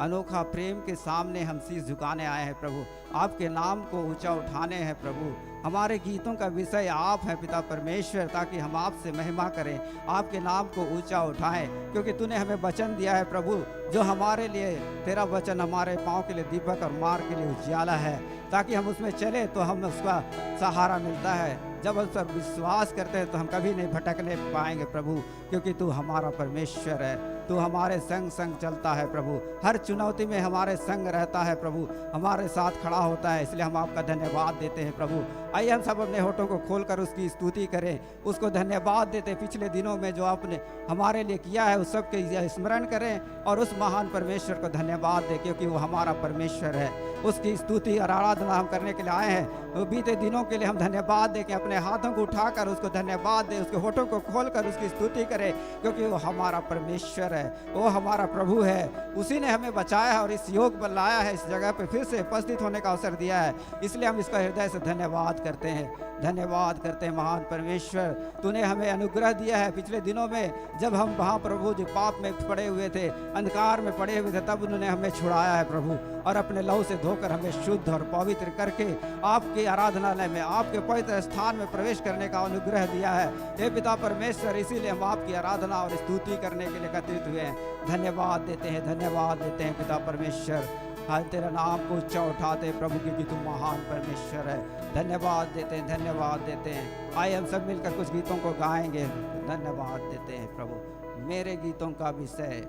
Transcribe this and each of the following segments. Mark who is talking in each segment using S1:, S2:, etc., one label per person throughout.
S1: अनोखा प्रेम के सामने हम शीश झुकाने आए हैं प्रभु। आपके नाम को ऊंचा उठाने हैं प्रभु। हमारे गीतों का विषय आप हैं पिता परमेश्वर, ताकि हम आपसे महिमा करें, आपके नाम को ऊंचा उठाएं, क्योंकि तूने हमें वचन दिया है प्रभु, जो हमारे लिए, तेरा वचन हमारे पाँव के लिए दीपक और मार्ग के लिए उजियाला है, ताकि हम उसमें चले तो हम उसका सहारा मिलता है। जब उस पर विश्वास करते हैं तो हम कभी नहीं भटकने पाएंगे प्रभु, क्योंकि तू हमारा परमेश्वर है, तू हमारे संग संग चलता है प्रभु। हर चुनौती में हमारे संग रहता है प्रभु, हमारे साथ खड़ा होता है, इसलिए हम आपका धन्यवाद देते हैं प्रभु। आइए हम सब अपने होठों को खोलकर उसकी स्तुति करें, उसको धन्यवाद देते हैं। पिछले दिनों में जो आपने हमारे लिए किया है उस सब के स्मरण करें और उस महान परमेश्वर को धन्यवाद दें, क्योंकि वो हमारा परमेश्वर है। उसकी स्तुति और आराधना हम करने के लिए आए हैं। वो बीते दिनों के लिए हम धन्यवाद दें कि अपने हाथों को उठाकर उसको धन्यवाद दें, उसके होठों को खोलकर उसकी स्तुति करें, क्योंकि वो हमारा परमेश्वर है, वो हमारा प्रभु है। उसी ने हमें बचाया है और इस योग पर लाया है, इस जगह पे फिर से उपस्थित होने का अवसर दिया है, इसलिए हम इसका हृदय से धन्यवाद करते हैं। धन्यवाद करते हैं महान परमेश्वर, तूने हमें अनुग्रह दिया है। पिछले दिनों में जब हम वहाँ प्रभु जो पाप में पड़े हुए थे, अंधकार में पड़े हुए थे, तब उन्होंने हमें छुड़ाया है प्रभु, और अपने लहू से धोकर हमें शुद्ध और पवित्र करके आपके आराधनालय में, आपके पवित्र स्थान में प्रवेश करने का अनुग्रह दिया है। हे पिता परमेश्वर, इसीलिए हम आपकी आराधना और स्तुति करने के लिए एकत्रित हुए हैं। धन्यवाद देते हैं, धन्यवाद देते हैं पिता परमेश्वर। हाँ, तेरा नाम को ऊंचा उठाते हैं प्रभु, क्योंकि तू महान परमेश्वर है। धन्यवाद देते हैं, धन्यवाद देते हैं। आइए हम सब मिलकर कुछ गीतों को गाएंगे। धन्यवाद देते हैं प्रभु। मेरे गीतों का विषय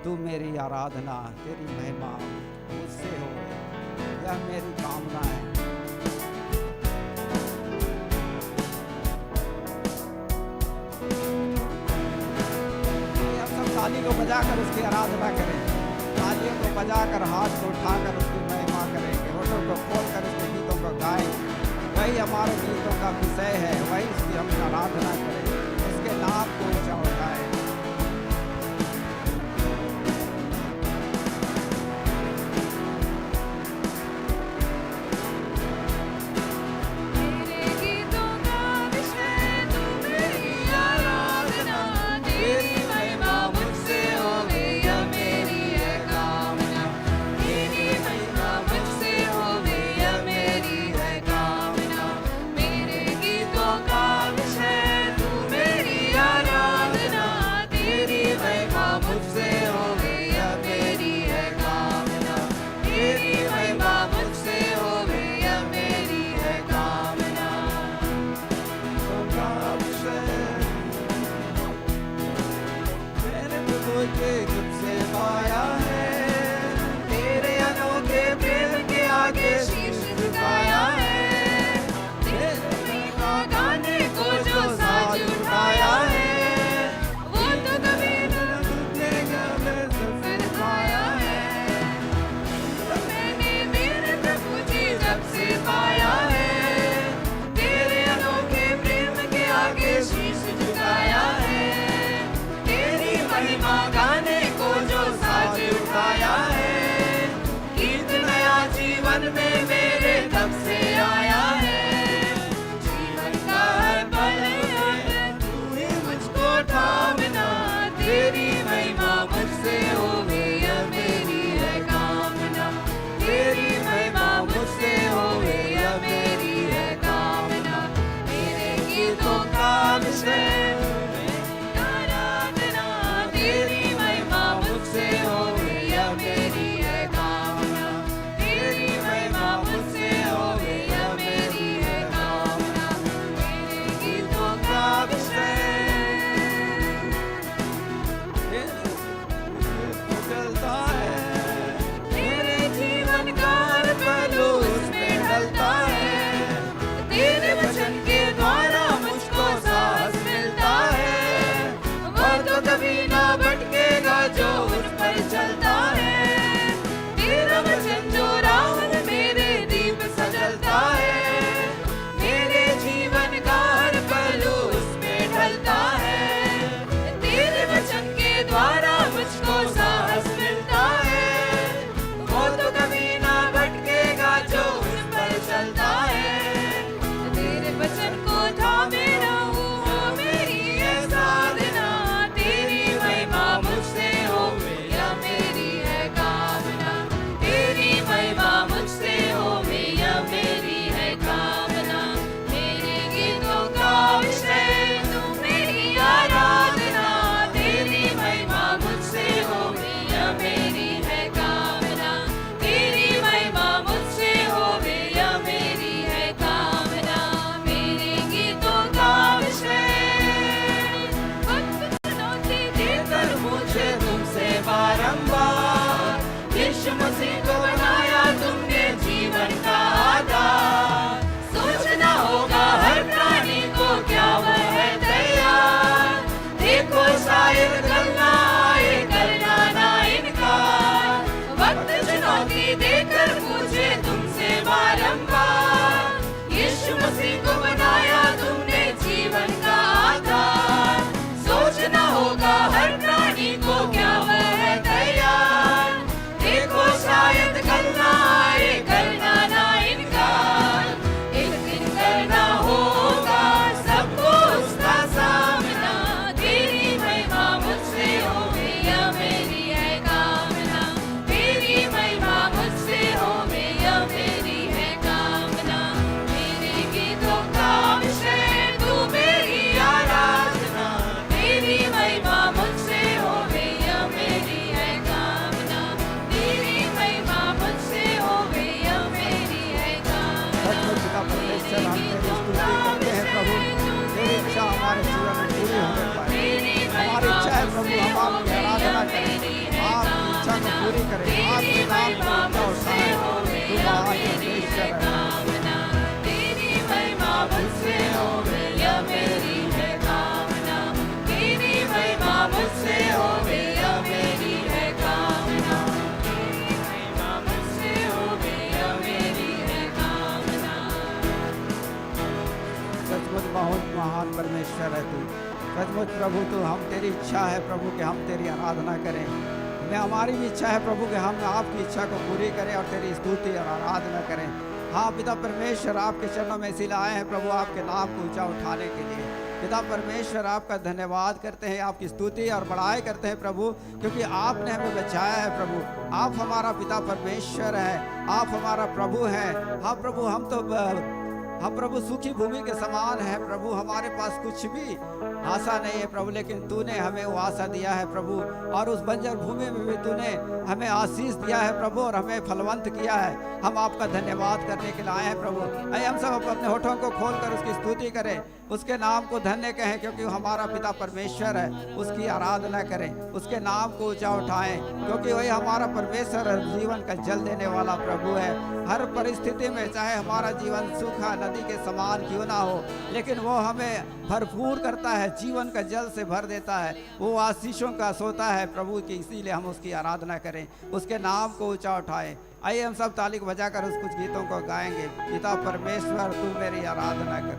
S1: तू, मेरी आराधना, तेरी महिमा मुझसे हो, यह मेरी कामना है। हम सब ताली को बजाकर उसकी आराधना करें, तालियों को बजाकर, हाथ को उठाकर उसकी महिमा करेंगे, होठों को खोलकर उसके गीतों को गाएंगे। वही हमारे गीतों का विषय है, वही उसकी हम आराधना करें, उसके नाम को ऊंचा उठाएं।
S2: मेरे गीतों का विषय
S1: पूरी करें। आपके नाम को ऊंचा उठाएं। तू महान परमेश्वर है।
S2: तेरी महिमा मुझसे होवे, यह मेरी है कामना। तेरी महिमा मुझसे होवे, यह मेरी है कामना। तेरी महिमा मुझसे होवे, यह मेरी है कामना।
S1: सचमुच बहुत महान परमेश्वर है तू। सचमुच प्रभु तू, हम तेरी इच्छा है प्रभु कि हम तेरी आराधना करें। हमारी भी इच्छा है प्रभु कि हम आपकी इच्छा को पूरी करें और तेरी स्तुति और आराधना करें। हाँ पिता परमेश्वर, आपके चरणों में इसीलिए आए हैं प्रभु, आपके नाम को ऊंचा उठाने के लिए। पिता परमेश्वर, आपका धन्यवाद करते हैं, आपकी स्तुति और बड़ाई करते हैं प्रभु, क्योंकि आपने हमें बचाया है प्रभु। आप हमारा पिता परमेश्वर है, आप हमारा प्रभु हैं। हाँ प्रभु, हम प्रभु सूखी भूमि के समान है प्रभु। हमारे पास कुछ भी आशा नहीं है प्रभु, लेकिन तूने हमें वो आशा दिया है प्रभु। और उस बंजर भूमि में भी तूने हमें आशीष दिया है प्रभु, और हमें फलवंत किया है। हम आपका धन्यवाद करने के लिए आए हैं प्रभु। आइए हम सब अपने होठों को खोलकर उसकी स्तुति करें, उसके नाम को धन्य कहें, क्योंकि वो हमारा पिता परमेश्वर है। उसकी आराधना करें, उसके नाम को ऊंचा उठाएं, क्योंकि वही हमारा परमेश्वर है, जीवन का जल देने वाला प्रभु है। हर परिस्थिति में, चाहे हमारा जीवन सूखा नदी के समान क्यों ना हो, लेकिन वो हमें भरपूर करता है, जीवन का जल से भर देता है। वो आशीषों का सोता है प्रभु की, इसीलिए हम उसकी आराधना करें, उसके नाम को ऊंचा उठाएं। आइए हम सब ताली बजाकर उस कुछ गीतों को गाएंगे। पिता परमेश्वर, तू मेरी आराधना कर।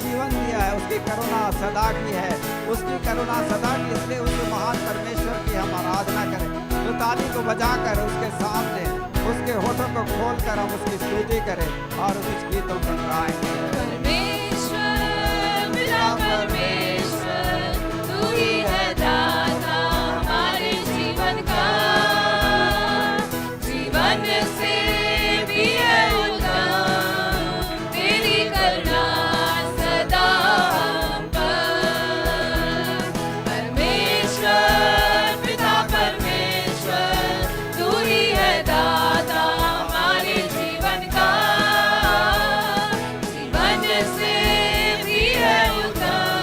S1: जीवन दिया है, उसकी करुणा सदा की है, उसकी करुणा सदा की, इसलिए उस महान परमेश्वर की हम आराधना करें। तो ताली को बजाकर उसके सामने, उसके होठों को खोलकर हम उसकी स्तुति करें और कुछ गीतों को गाएंगे।
S2: परमेश्वर, मेरा परमेश्वर, तू ही है दाता हमारे जीवन का। जीवन से भी है उत्तम तेरी करुणा सदा हम पर। परमेश्वर, पिता परमेश्वर, तू ही है दाता हमारे जीवन का। जीवन से भी है उत्तम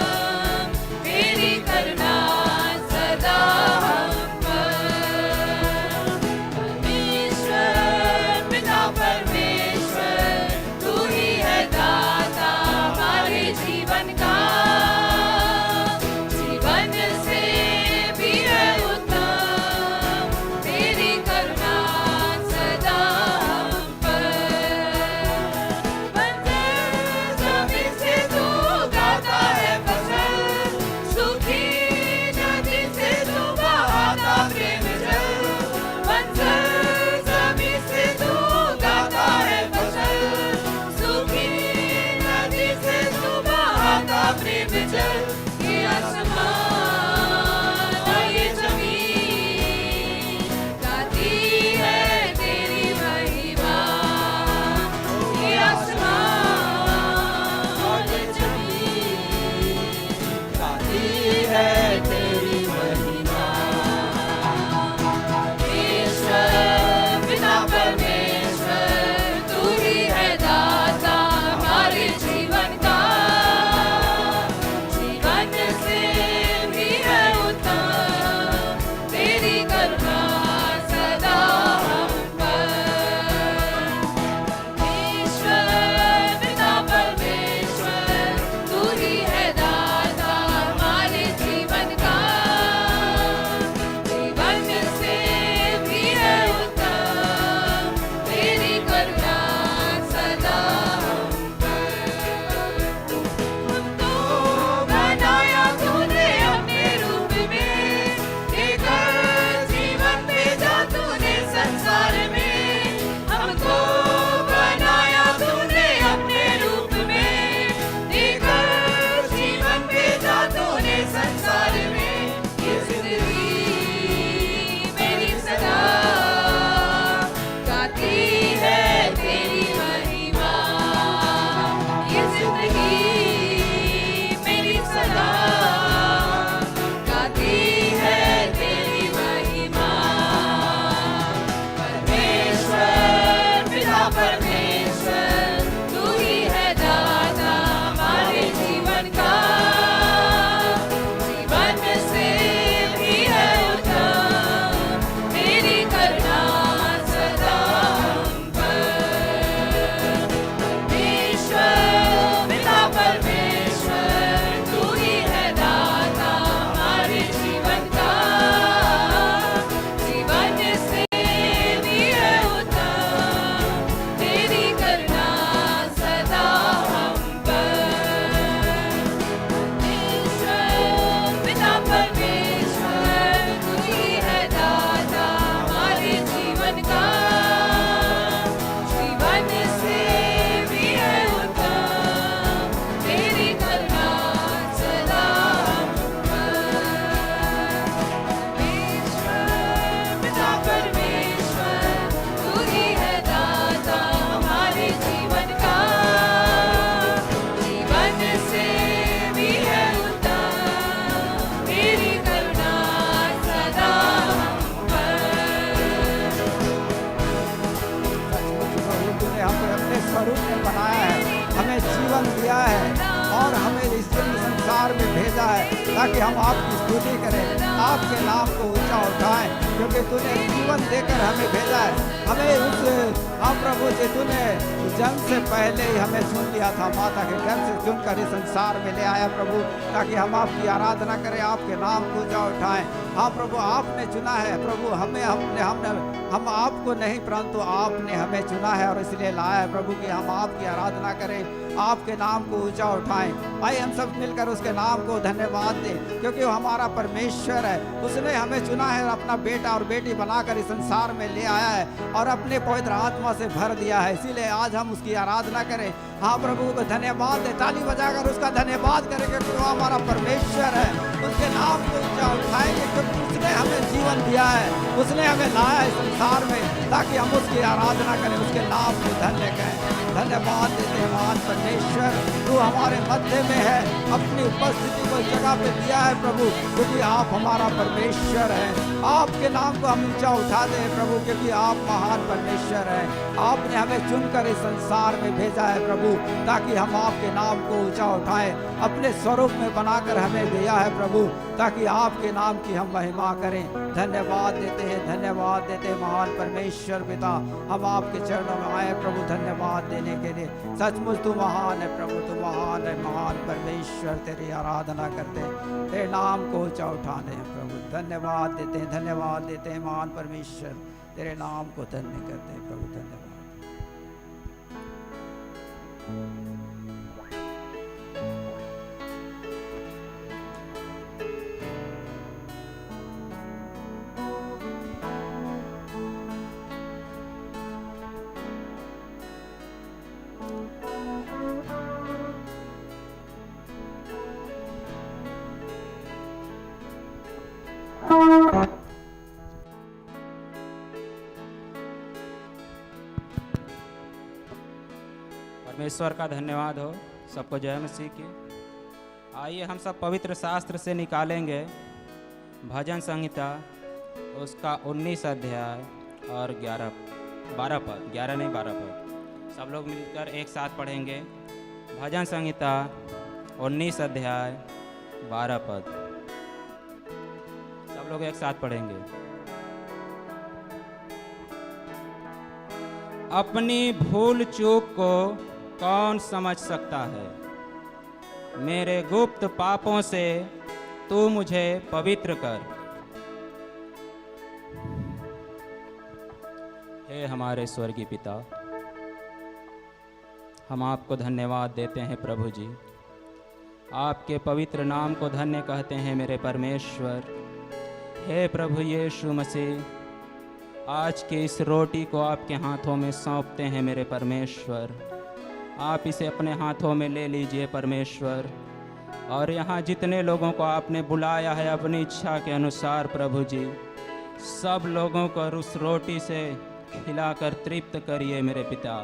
S1: हम आपकी स्तुति करें, आपके नाम को ऊंचा उठाएं, क्योंकि तूने जीवन देकर हमें भेजा है। हमें उस प्रभु जी तूने जन्म से पहले ही हमें चुन लिया था, माता के गर्भ से चुनकर इस संसार में ले आया प्रभु, ताकि हम आपकी आराधना करें, आपके नाम को ऊंचा उठाएं। हाँ प्रभु, आपने चुना है प्रभु, हम आपको नहीं, परंतु आपने हमें चुना है और इसलिए लाया है प्रभु कि हम आपकी आराधना करें, आपके नाम को ऊंचा उठाएं। आइए हम सब मिलकर उसके नाम को धन्यवाद दें, क्योंकि वो हमारा परमेश्वर है। उसने हमें चुना है और अपना बेटा और बेटी बनाकर इस संसार में ले आया है और अपने पवित्र आत्मा से भर दिया है। इसीलिए आज हम उसकी आराधना करें। हाँ प्रभु को धन्यवाद दें, ताली बजाकर उसका धन्यवाद करें, क्योंकि वो हमारा परमेश्वर है। उसके नाम को ऊंचा उठाएंगे, क्योंकि उसने हमें जीवन दिया है, उसने हमें लाया है संसार में, ताकि हम उसकी आराधना करें, उसके नाम को धन्य कहें। धन्यवाद देते हैं महान परमेश्वर, तू हमारे मध्य में है, अपनी उपस्थिति को जगह पे दिया है प्रभु, क्योंकि आप हमारा परमेश्वर हैं। आपके नाम को हम ऊंचा उठाते हैं प्रभु, क्योंकि आप महान परमेश्वर हैं। आपने हमें चुनकर इस संसार में भेजा है प्रभु, ताकि हम आपके नाम को ऊंचा उठाएं, अपने स्वरूप में बनाकर हमें दिया है प्रभु, ताकि आपके नाम की हम महिमा करें। धन्यवाद देते हैं, धन्यवाद देते हैं महान परमेश्वर पिता, हम आपके चरणों में आए प्रभु धन्यवाद देने के लिए। सचमुच तू महान है प्रभु, तू महान है, महान परमेश्वर, तेरी आराधना करते हैं, तेरे नाम को ऊंचा उठाने हैं प्रभु। धन्यवाद देते हैं, धन्यवाद देते हैं महान परमेश्वर, तेरे नाम को धन्य करते हैं प्रभु। धन्यवाद।
S3: परमेश्वर का धन्यवाद हो। सबको जय मसीह की। आइए हम सब पवित्र शास्त्र से निकालेंगे भजन संहिता, उसका 19 अध्याय और 12 पद, 11 नहीं 12 पद। सब लोग मिलकर एक साथ पढ़ेंगे। भजन संहिता 19 अध्याय 12 पद, सब लोग एक साथ पढ़ेंगे। अपनी भूल चूक को कौन समझ सकता है, मेरे गुप्त पापों से तू मुझे पवित्र कर। हे हमारे स्वर्गीय पिता, हम आपको धन्यवाद देते हैं प्रभु जी, आपके पवित्र नाम को धन्य कहते हैं मेरे परमेश्वर। हे प्रभु यीशु मसीह, आज की इस रोटी को आपके हाथों में सौंपते हैं मेरे परमेश्वर। आप इसे अपने हाथों में ले लीजिए परमेश्वर, और यहाँ जितने लोगों को आपने बुलाया है अपनी इच्छा के अनुसार प्रभु जी, सब लोगों को उस रोटी से खिलाकर तृप्त करिए मेरे पिता।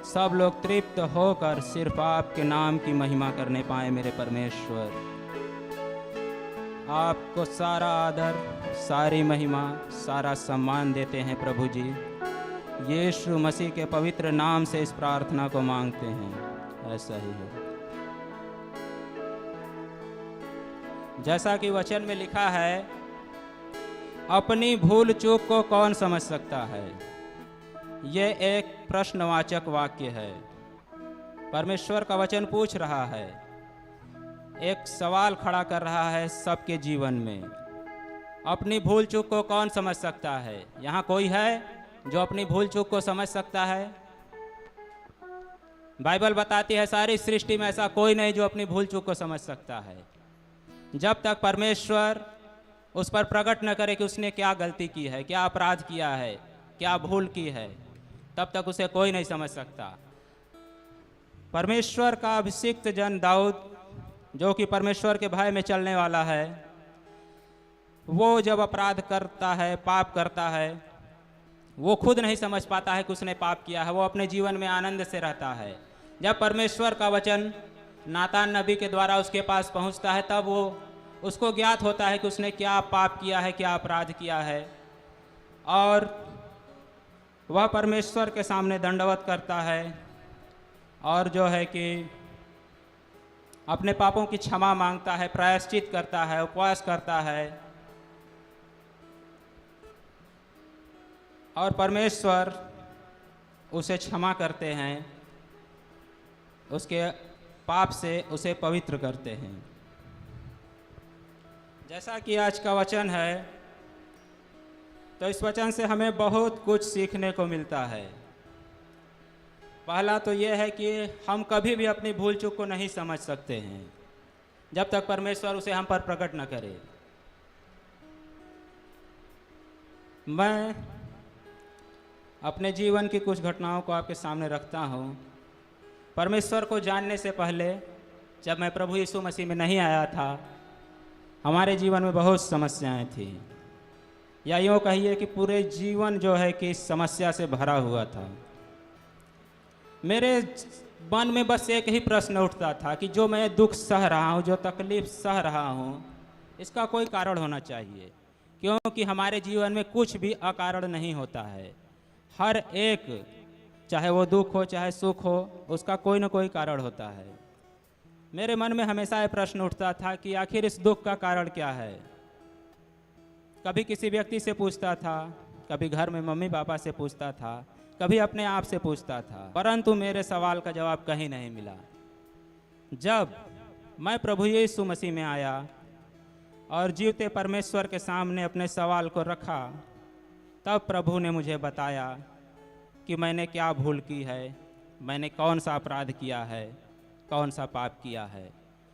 S3: सब लोग तृप्त होकर सिर्फ आपके नाम की महिमा करने पाए मेरे परमेश्वर। आपको सारा आदर, सारी महिमा, सारा सम्मान देते हैं प्रभु जी। यीशु मसीह के पवित्र नाम से इस प्रार्थना को मांगते हैं, ऐसा ही हो। जैसा कि वचन में लिखा है, अपनी भूल चूक को कौन समझ सकता है। यह एक प्रश्नवाचक वाक्य है। परमेश्वर का वचन पूछ रहा है, एक सवाल खड़ा कर रहा है सबके जीवन में। अपनी भूल चूक को कौन समझ सकता है। यहाँ कोई है जो अपनी भूल चूक को समझ सकता है? बाइबल बताती है सारी सृष्टि में ऐसा कोई नहीं जो अपनी भूल चूक को समझ सकता है। जब तक परमेश्वर उस पर प्रकट न करे कि उसने क्या गलती की है, क्या अपराध किया है, क्या भूल की है, तब तक उसे कोई नहीं समझ सकता। परमेश्वर का अभिषिक्त जन दाऊद, जो कि परमेश्वर के भय में चलने वाला है, वो जब अपराध करता है, पाप करता है, वो खुद नहीं समझ पाता है कि उसने पाप किया है। वो अपने जीवन में आनंद से रहता है। जब परमेश्वर का वचन नातान नबी के द्वारा उसके पास पहुंचता है, तब वो उसको ज्ञात होता है कि उसने क्या पाप किया है, क्या अपराध किया है, और वह परमेश्वर के सामने दंडवत करता है और जो है कि अपने पापों की क्षमा मांगता है, प्रायश्चित करता है, उपवास करता है और परमेश्वर उसे क्षमा करते हैं, उसके पाप से उसे पवित्र करते हैं। जैसा कि आज का वचन है, तो इस वचन से हमें बहुत कुछ सीखने को मिलता है। पहला तो यह है कि हम कभी भी अपनी भूल चूक को नहीं समझ सकते हैं जब तक परमेश्वर उसे हम पर प्रकट न करे। मैं अपने जीवन की कुछ घटनाओं को आपके सामने रखता हूँ। परमेश्वर को जानने से पहले, जब मैं प्रभु यीशु मसीह में नहीं आया था, हमारे जीवन में बहुत समस्याएं थी, या यूँ कहिए कि पूरे जीवन जो है कि समस्या से भरा हुआ था। मेरे मन में बस एक ही प्रश्न उठता था कि जो मैं दुख सह रहा हूँ, जो तकलीफ सह रहा हूँ, इसका कोई कारण होना चाहिए, क्योंकि हमारे जीवन में कुछ भी अकारण नहीं होता है। हर एक, चाहे वो दुख हो चाहे सुख हो, उसका कोई ना कोई कारण होता है। मेरे मन में हमेशा ये प्रश्न उठता था कि आखिर इस दुख का कारण क्या है। कभी किसी व्यक्ति से पूछता था, कभी घर में मम्मी पापा से पूछता था, कभी अपने आप से पूछता था, परंतु मेरे सवाल का जवाब कहीं नहीं मिला। जब मैं प्रभु यीशु मसीह में आया और जीवते परमेश्वर के सामने अपने सवाल को रखा, तब प्रभु ने मुझे बताया कि मैंने क्या भूल की है, मैंने कौन सा अपराध किया है, कौन सा पाप किया है।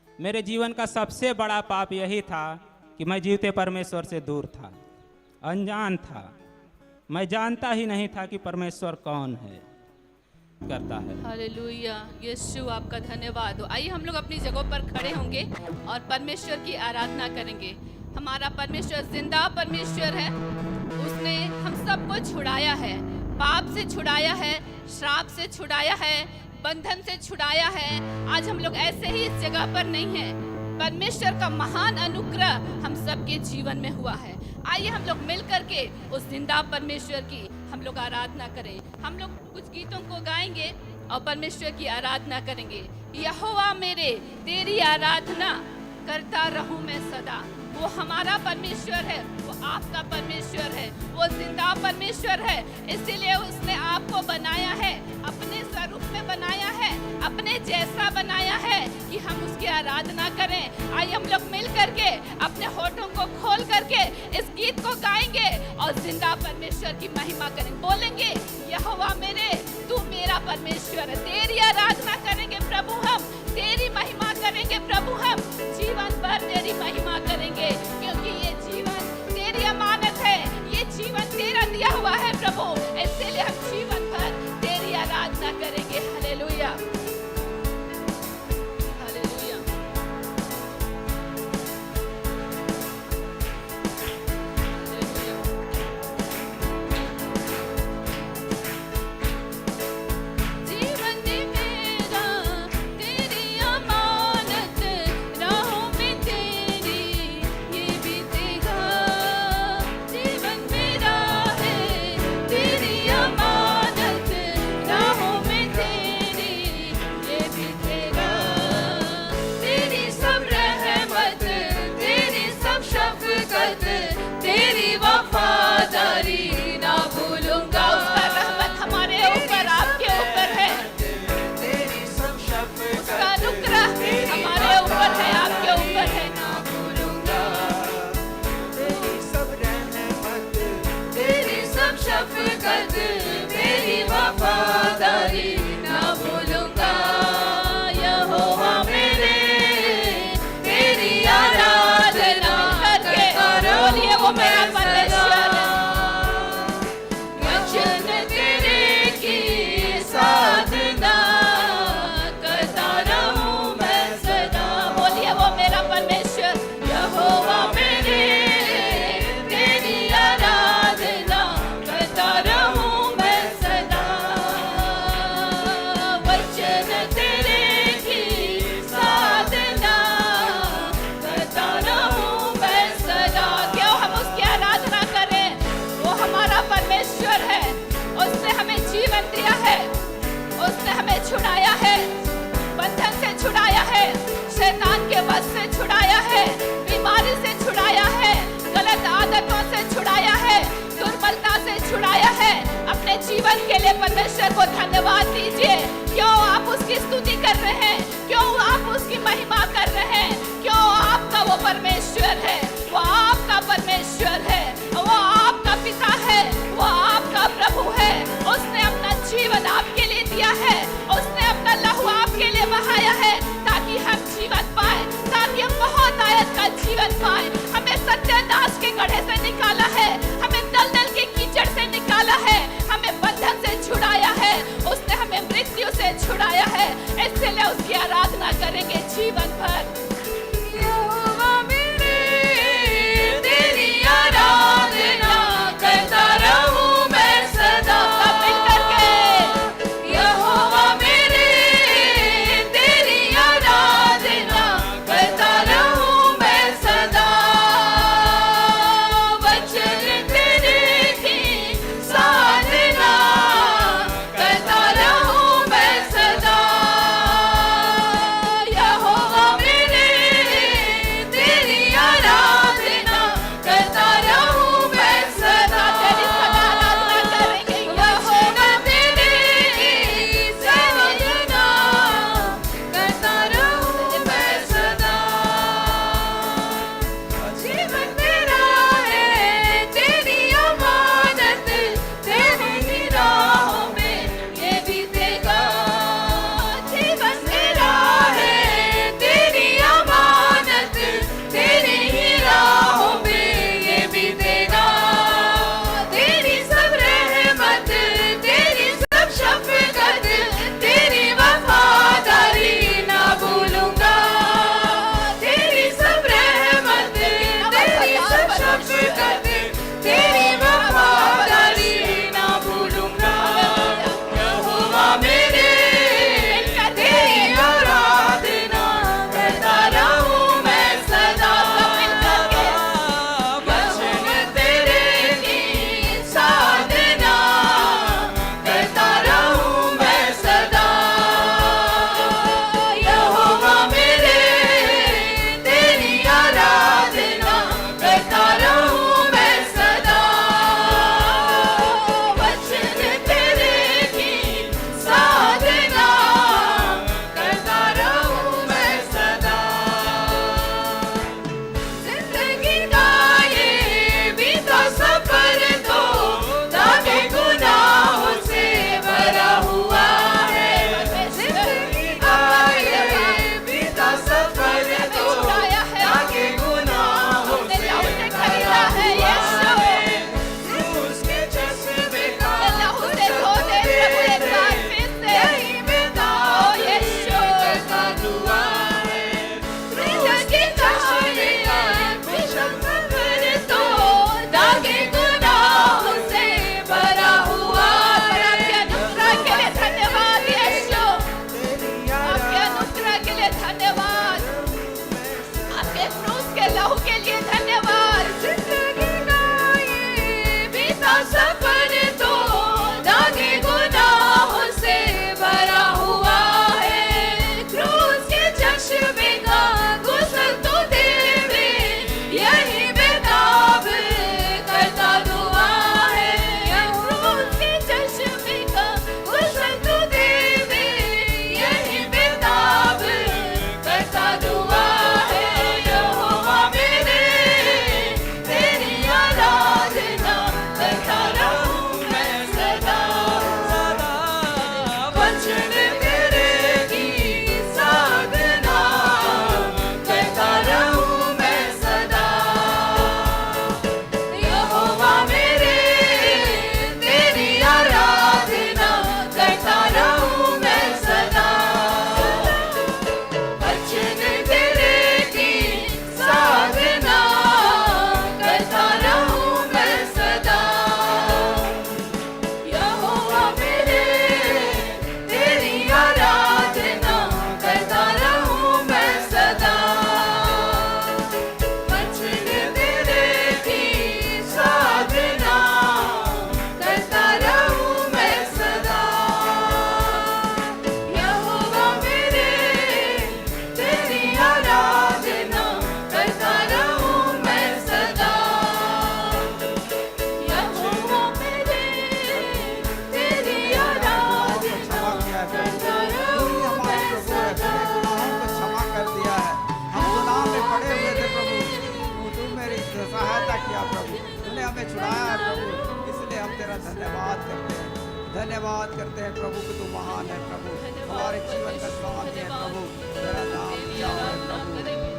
S3: मेरे जीवन का सबसे बड़ा पाप यही था कि मैं जीवते परमेश्वर से दूर था, अनजान था। मैं जानता ही नहीं था कि परमेश्वर कौन है, करता है।
S2: हालेलुया, यीशु आपका धन्यवाद हो। आइए हम लोग अपनी जगहों पर खड़े होंगे और परमेश्वर की आराधना करेंगे। हमारा परमेश्वर जिंदा परमेश्वर है। उसने हम सबको छुड़ाया है, पाप से छुड़ाया है, श्राप से छुड़ाया है, बंधन से छुड़ाया है। आज हम लोग ऐसे ही इस जगह पर नहीं हैं। परमेश्वर का महान अनुग्रह हम सबके जीवन में हुआ है। आइए हम लोग मिल करके उस जिंदा परमेश्वर की हम लोग आराधना करें। हम लोग कुछ गीतों को गाएंगे और परमेश्वर की आराधना करेंगे। यहोवा मेरे, तेरी आराधना करता रहूं मैं सदा। वो हमारा परमेश्वर है, वो आपका परमेश्वर है, वो जिंदा परमेश्वर है। इसीलिए उसने आपको बनाया है, अपने स्वरूप में बनाया है, अपने जैसा बनाया है कि हम उसकी आराधना करें। आइए हम लोग मिल करके अपने होठों को खोल करके इस गीत को गाएंगे और जिंदा परमेश्वर की महिमा करेंगे। बोलेंगे, यहोवा मेरे, तू मेरा परमेश्वर है। तेरी आराधना करेंगे प्रभु, हम तेरी महिमा करेंगे प्रभु, हम जीवन भर तेरी महिमा करेंगे, क्योंकि ये जीवन तेरी अमानत है, ये जीवन तेरा दिया हुआ है प्रभु। इसलिए हम जीवन भर तेरी आराधना करेंगे। Hallelujah, hallelujah. जीवन मेरा तेरी अमानत, राहों में तेरी ये जीवन के लिए परमेश्वर को धन्यवाद दीजिए। क्यों आप उसकी स्तुति कर रहे हैं, क्यों आप उसकी महिमा कर रहे हैं, क्यों आपका वो परमेश्वर है, वो आपका परमेश्वर है, वो आपका पिता है, वो आपका प्रभु है। उसने अपना जीवन आपके लिए दिया है, उसने अपना लहू आपके लिए बहाया है ताकि हम जीवन पाए, ताकि हम बहुत आयत का जीवन पाए। हमें सत्यानाश के गड्ढे से निकाला है, हमें दलदल के कीचड़ से निकाला है, हमें बंधन से छुड़ाया है, उसने हमें मृत्यु से छुड़ाया है। इसलिए उसकी आराधना करेंगे जीवन भर। यहोवा मेरे, तेरी आराधना करता रहूं मैं सदा। सब मिल करके यहोवा मेरे, तेरी आराधना करता रहूं मैं सदा। वचन तेरे की साधना करता रहूं मैं सदा। यहोवा मेरे, तेरी आराधना करता रहूं मैं सदा। तेरी सदा आराधना करेंगे। यहोवा तेरी साधना करता रहूं मैं सदा। जीवन मेरा है तेरी अमानत, तेरी ही राहों में ये बीतेगा। जीवन मेरा है तेरी अमानत, तेरी ही राहों में ये बीतेगा। तेरी सब रहमत, तेरी सब शफ़क़त, तेरी वफ़ादारी ना भूलूंगा। तेरी सब रहमत, तेरी सब शफ़क़त, तेरी वफ़ादारी ना भूलूंगा। यहोवा मेरे, तेरी आराधना करता रहूं मैं सदा। वचन तेरे की साधना करता रहूं मैं सदा। यहोवा मेरे, तेरी आराधना करता रहूं मैं सदा।
S1: किया प्रभु, तूने हमें छुड़ाया है प्रभु, इसलिए हम तेरा धन्यवाद करते हैं। धन्यवाद करते हैं प्रभु कि तू महान है प्रभु, हमारे जीवन का स्वामी है प्रभु। तेरा नाम ऊंचा है प्रभु,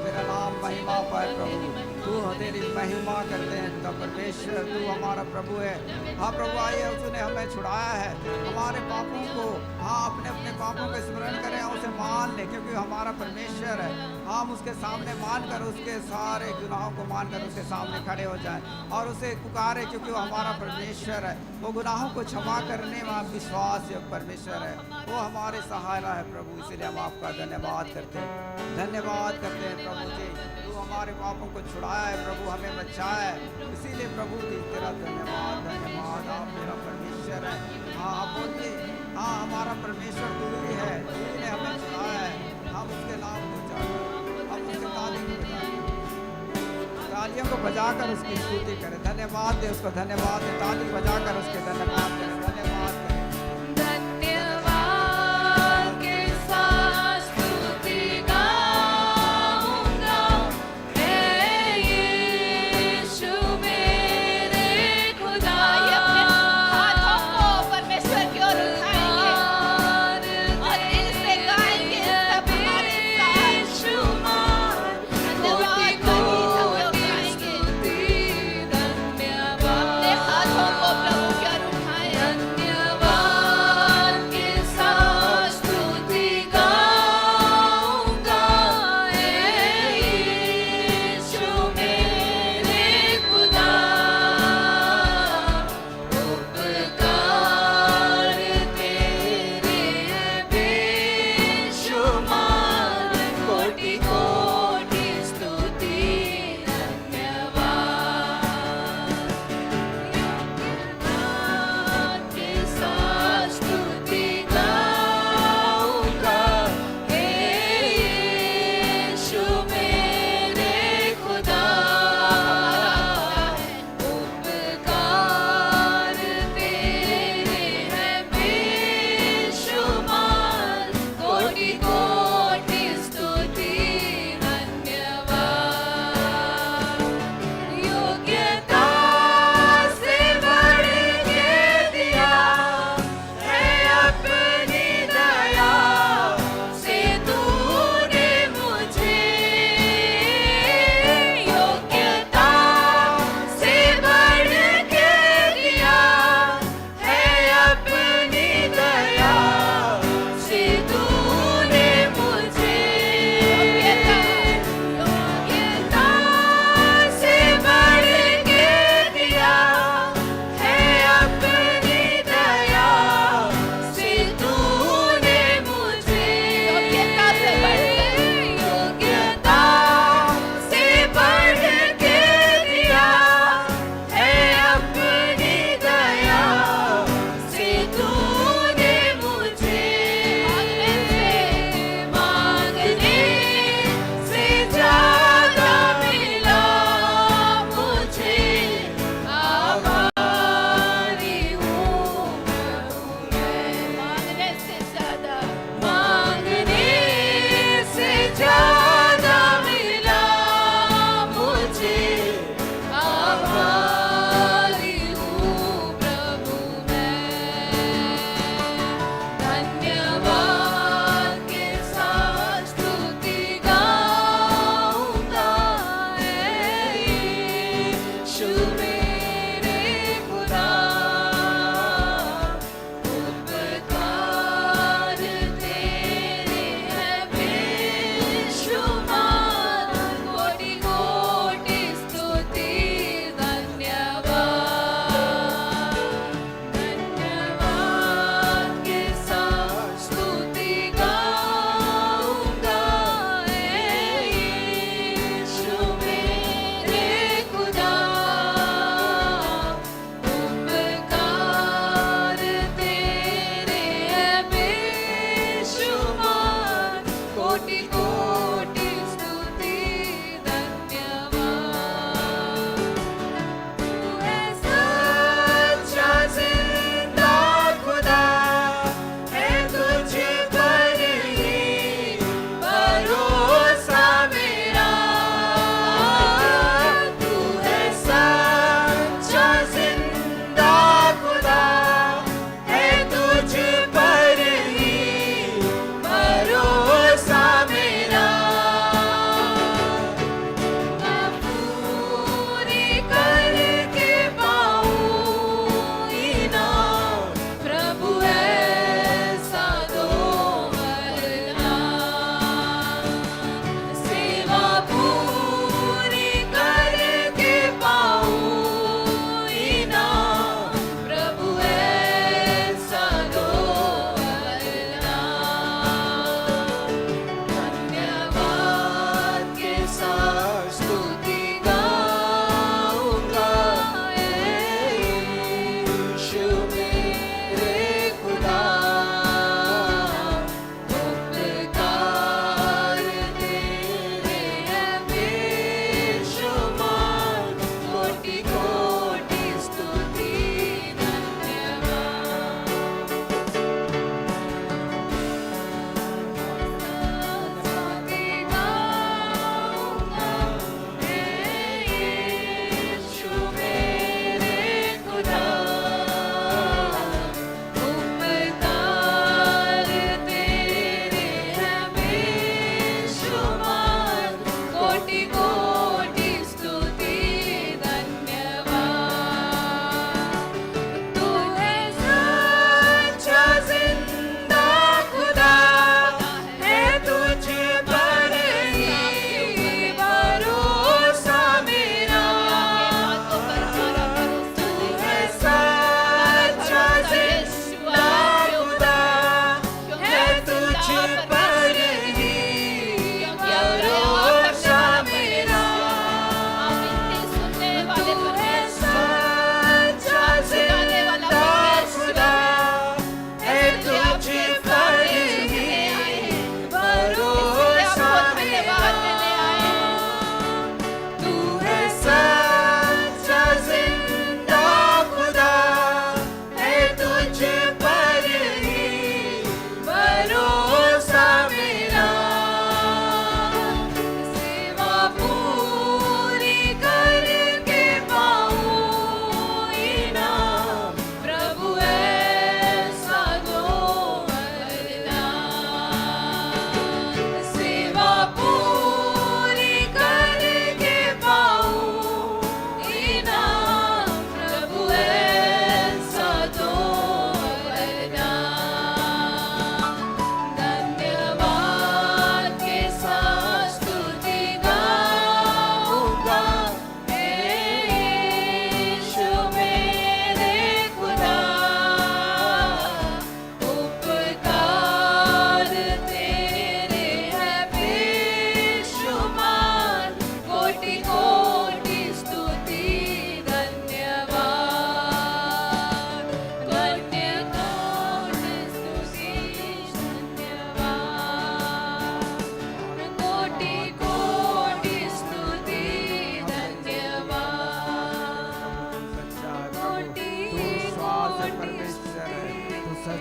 S1: तेरा नाम महिमा पाए प्रभु, तू तेरी महिमा करते हैं पिता परमेश्वर, तू हमारा प्रभु है। हाँ प्रभु, आइए उसने हमें छुड़ाया है हमारे पापों को, हाँ अपने अपने पापों का स्मरण करें, उसे मान लें क्योंकि हमारा परमेश्वर है। हम उसके सामने मानकर, उसके सारे गुनाहों को मानकर उसके सामने खड़े हो जाएं और उसे पुकारे क्योंकि वो हमारा परमेश्वर है। वो गुनाहों को क्षमा करने में विश्वास योग्य परमेश्वर है, वो हमारे सहारा है प्रभु। इसीलिए हम आपका धन्यवाद करते हैं, धन्यवाद करते हैं प्रभु जी। तू हमारे पापों को छुड़ाया है प्रभु, हमें बचाया है, इसीलिए प्रभु जी तेरा धन्यवाद, धन्यवाद। आप मेरा परमेश्वर है। हाँ आप बोलिए, हाँ हमारा परमेश्वर तू ही है, तू ही ने हमें छुड़ाया है। हम उसके नाम को जाकर, हम उसके तालियों को बजाकर उसकी स्तुति करें, धन्यवाद दे उसको, धन्यवाद दे, ताली बजाकर उसके धन्यवाद करें, धन्यवाद करें।
S2: धन्यवाद के साथ स्तुति गाऊंगा, हे यीशु मेरे खुदा। अपने हाथों को परमेश्वर की ओर उठाएंगे और दिल से गाएंगे सब हमारे साथ। धन्यवाद का गीत हम लोग गाएंगे। अपने हाथों को प्रभु की ओर उठाएं।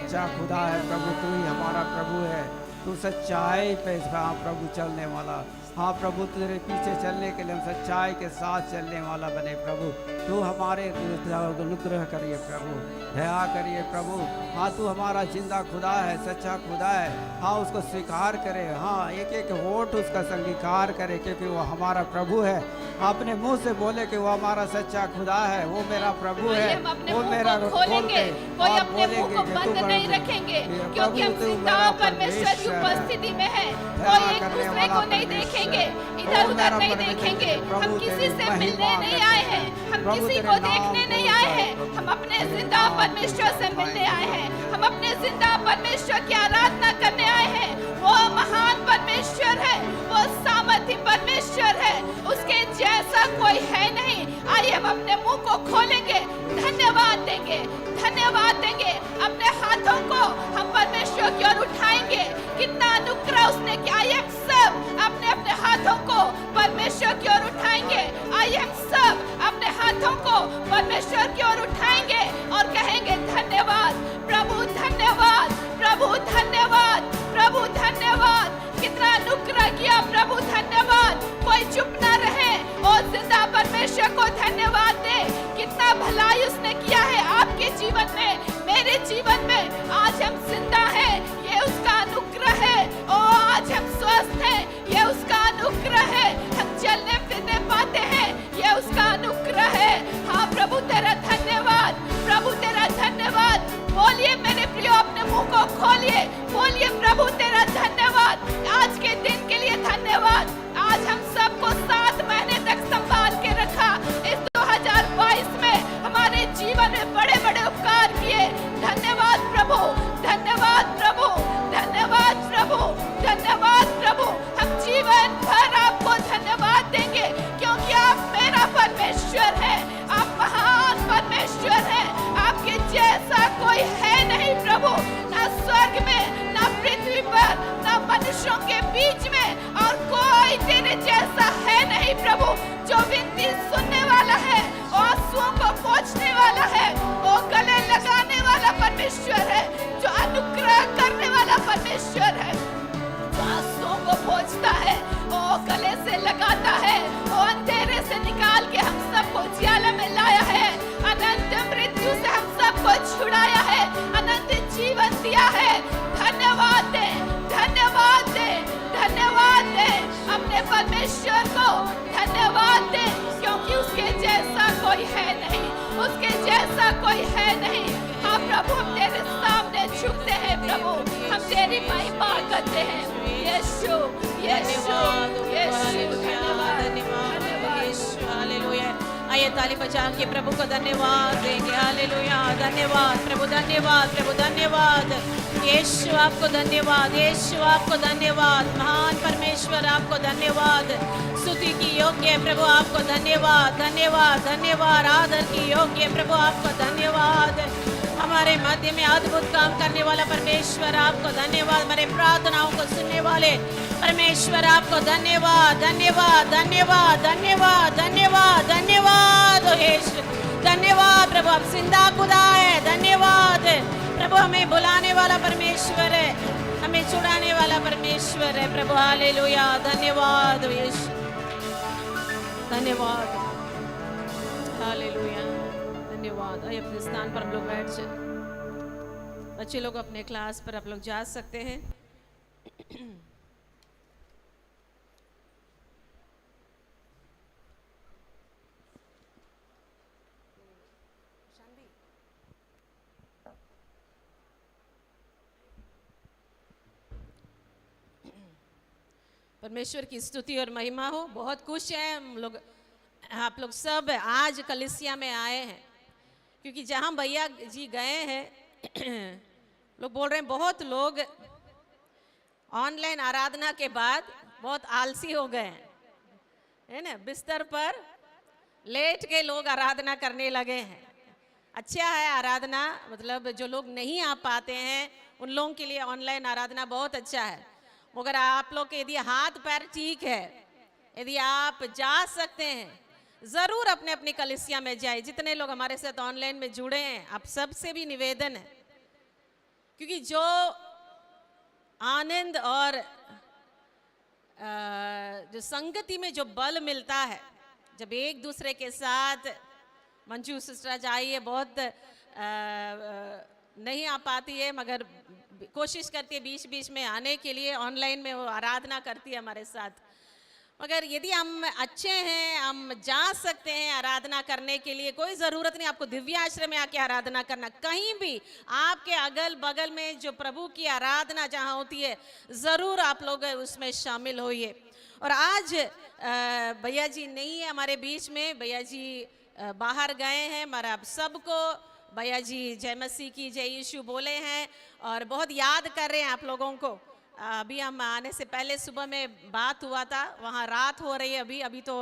S1: सच्चा खुदा है प्रभु, तू ही हमारा प्रभु है, तू सच्चाई पे हाँ प्रभु चलने वाला। हाँ प्रभु, तेरे पीछे चलने के लिए हम सच्चाई के साथ चलने वाला बने प्रभु। तू हमारे अनुग्रह करिए प्रभु, दया करिए प्रभु। हाँ तू हमारा जिंदा खुदा है, सच्चा खुदा है। हाँ उसको स्वीकार करे, हाँ एक एक वोट उसका अंगीकार करे, क्योंकि वो हमारा प्रभु है। अपने मुंह से बोले कि वो हमारा सच्चा खुदा है, वो मेरा प्रभु है, वो मेरा
S2: खोलेंगे, कोई अपने मुंह को बंद नहीं रखेंगे, क्योंकि हम जिंदा परमेश्वर की उपस्थिति में है। कोई एक दूसरे को नहीं देखेंगे, इधर उधर नहीं देखेंगे। हम किसी से मिलने नहीं आए हैं, हम किसी को देखने नहीं आए हैं, हम अपने जिंदा परमेश्वर से मिलने आए हैं, हम अपने जिंदा परमेश्वर की आराधना करने आए हैं। वो महान परमेश्वर है, वो सामर्थी परमेश्वर है, उसके जैसा कोई है नहीं। आइए हम अपने मुंह को खोलेंगे, धन्यवाद देंगे, धन्यवाद देंगे। अपने हाथों को हम परमेश्वर की ओर उठाएंगे, कितना अनुग्रह उसने किया। आइए हम सब अपने अपने हाथों को परमेश्वर की ओर उठाएंगे। आइए हम सब अपने हाथों को परमेश्वर की ओर उठाएंगे और कहेंगे धन्यवाद प्रभु, धन्यवाद प्रभु, धन्यवाद प्रभु, धन्यवाद। कितना अनुग्रह किया प्रभु, धन्यवाद। कोई चुप ना रहे और जिंदा परमेश्वर को धन्यवाद दे। कितना भलाई उसने किया है आपके जीवन में, मेरे जीवन में। आज हम जिंदा हैं, ये उसका अनुग्रह है। और आज हम स्वस्थ हैं, ये उसका अनुग्रह है। हम चलने फिरने पाते हैं, ये उसका अनुग्रह है। हाँ प्रभु तेरा धन्यवाद, प्रभु तेरा धन्यवाद। बोलिए मेरे प्रियो, अपने मुंह को खोलिए, बोलिए प्रभु तेरा धन्यवाद। आज के दिन के लिए धन्यवाद। आज हम सबको 7 महीने तक संभाल के रखा। इस 2022 में हमारे जीवन में बड़े बड़े उपकार किए। धन्यवाद प्रभु, धन्यवाद प्रभु, धन्यवाद प्रभु, धन्यवाद प्रभु। हम जीवन भर आपको धन्यवाद देंगे, क्योंकि आप मेरा परमेश्वर है, आप महान परमेश्वर है। आपके जैसा कोई है नहीं प्रभु, ना स्वर्ग में, ना पृथ्वी पर, ना मनुष्यों के बीच में, और कोई तेरे जैसा है नहीं प्रभु। जो विनती सुनने वाला है, आंसुओं को पोंछने वाला है, वो गले लगाने वाला परमेश्वर है, जो अनुग्रह करने वाला परमेश्वर है, जो आंसुओं को पोंछता है, वो गले से लगाता है, वो अंधेरे से निकाल के हम सबको उजियाले में लाया है, अनंत मृत्यु से हम सबको छुड़ाया है, अनंत जीवन दिया है। धन्यवाद दे, धन्यवाद दे, धन्यवाद दे अपने परमेश्वर को, धन्यवाद दे, क्योंकि उसके जैसा कोई है नहीं, उसके जैसा कोई है नहीं। हाँ प्रभु, हम तेरे सामने झुकते हैं प्रभु, हम तेरी महिमा करते हैं। यीशु, यीशु, यीशु, धन्यवाद,
S4: हालेलुया। आइए ताली बजा के प्रभु को धन्यवाद देंगे। हालेलुया, धन्यवाद प्रभु, धन्यवाद प्रभु, धन्यवाद। यीशु आपको धन्यवाद, यीशु आपको धन्यवाद। महान परमेश्वर आपको धन्यवाद। स्तुति की योग्य प्रभु आपको धन्यवाद, धन्यवाद, धन्यवाद। आदर की योग्य प्रभु आपको धन्यवाद। हमारे मध्य में अद्भुत काम करने वाला परमेश्वर आपको धन्यवाद। हमारे प्रार्थनाओं को सुनने वाले परमेश्वर आपको धन्यवाद, धन्यवाद, धन्यवाद, धन्यवाद, धन्यवाद, धन्यवाद। यीशु धन्यवाद प्रभु, आप जिंदा खुदा है। धन्यवाद प्रभु, हमें बुलाने वाला परमेश्वर है, हमें छुड़ाने वाला परमेश्वर है प्रभु। हालेलुया, धन्यवाद यीशु, धन्यवाद, हालेलुया, धन्यवाद। आइए अपने स्थान पर हम लोग बैठ जाए। बच्चे लोग अपने क्लास पर आप लोग जा सकते हैं। परमेश्वर की स्तुति और महिमा हो। बहुत खुश हैं हम लोग, आप लोग सब आज कलीसिया में आए हैं, क्योंकि जहाँ भैया जी गए हैं लोग बोल रहे हैं बहुत लोग ऑनलाइन आराधना के बाद बहुत आलसी हो गए हैं, है ना। बिस्तर पर लेट के लोग आराधना करने लगे हैं। अच्छा है आराधना, मतलब जो लोग नहीं आ पाते हैं उन लोगों के लिए ऑनलाइन आराधना बहुत अच्छा है। मगर आप लोग के यदि हाथ पैर ठीक है, यदि आप जा सकते हैं, ज़रूर अपने अपनी कलीसिया में जाए। जितने लोग हमारे साथ ऑनलाइन में जुड़े हैं, आप सबसे भी निवेदन है क्योंकि जो आनंद और जो संगति में जो बल मिलता है, जब एक दूसरे के साथ, मंजू सिस्टर आज आई है, बहुत नहीं आ पाती है मगर कोशिश करती है बीच बीच में आने के लिए, ऑनलाइन में वो आराधना करती है हमारे साथ। मगर यदि हम अच्छे हैं, हम जा सकते हैं आराधना करने के लिए, कोई ज़रूरत नहीं आपको दिव्य आश्रम में आके आराधना करना। कहीं भी आपके अगल बगल में जो प्रभु की आराधना जहाँ होती है, ज़रूर आप लोग उसमें शामिल होइए। और आज भैया जी नहीं है हमारे बीच में, भैया जी बाहर गए हैं, मगर आप सबको भैया जी जय मसीह की, जय यीशु बोले हैं और बहुत याद कर रहे हैं आप लोगों को। अभी हम आने से पहले सुबह में बात हुआ था, वहाँ रात हो रही है अभी तो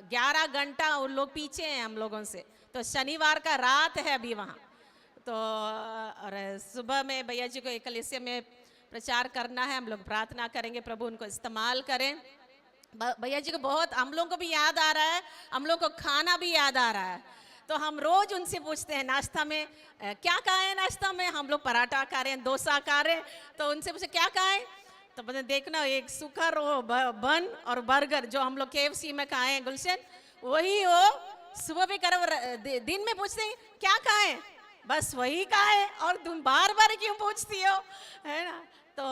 S4: 11 घंटा उन लोग पीछे हैं हम लोगों से, तो शनिवार का रात है अभी वहाँ। तो और सुबह में भैया जी को एकलेसिया में प्रचार करना है, हम लोग प्रार्थना करेंगे प्रभु उनको इस्तेमाल करें। भैया जी को बहुत हम लोग को भी याद आ रहा है, हम लोग को खाना भी याद आ रहा है। तो हम रोज उनसे पूछते हैं नाश्ता में क्या खाएं, नाश्ता में हम लोग पराठा खा रहे हैं, डोसा खा रहे हैं, तो उनसे पूछे क्या खाएं, तो बोले देखना एक सूखा रो बन और बर्गर जो हम लोग KFC में खाए हैं गुलशन, वही हो सुबह भी कर, दिन में पूछते हैं क्या खाएं, बस वही खाएं और तुम बार बार क्यों पूछती हो, है ना। तो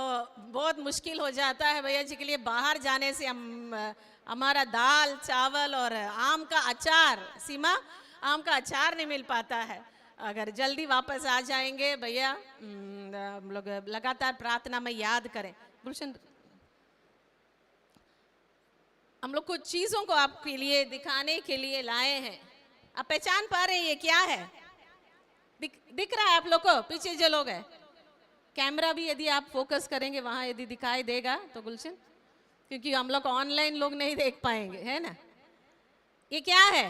S4: बहुत मुश्किल हो जाता है भैया जी के लिए। बाहर जाने से हमारा दाल चावल और आम का अचार, सीमा आम का अचार नहीं मिल पाता है। अगर जल्दी वापस आ जाएंगे भैया, हम लोग लगातार प्रार्थना में याद करें। गुलशन, हम लोग कुछ चीज़ों को आपके लिए दिखाने के लिए लाए हैं। आप पहचान पा रहे हैं ये क्या है? दिख रहा है आप लोग को? पीछे जो लोग हैं, कैमरा भी यदि आप फोकस करेंगे वहाँ यदि दिखाई देगा तो गुलशन, क्योंकि हम लोग ऑनलाइन लोग नहीं देख पाएंगे, है ना। ये क्या है?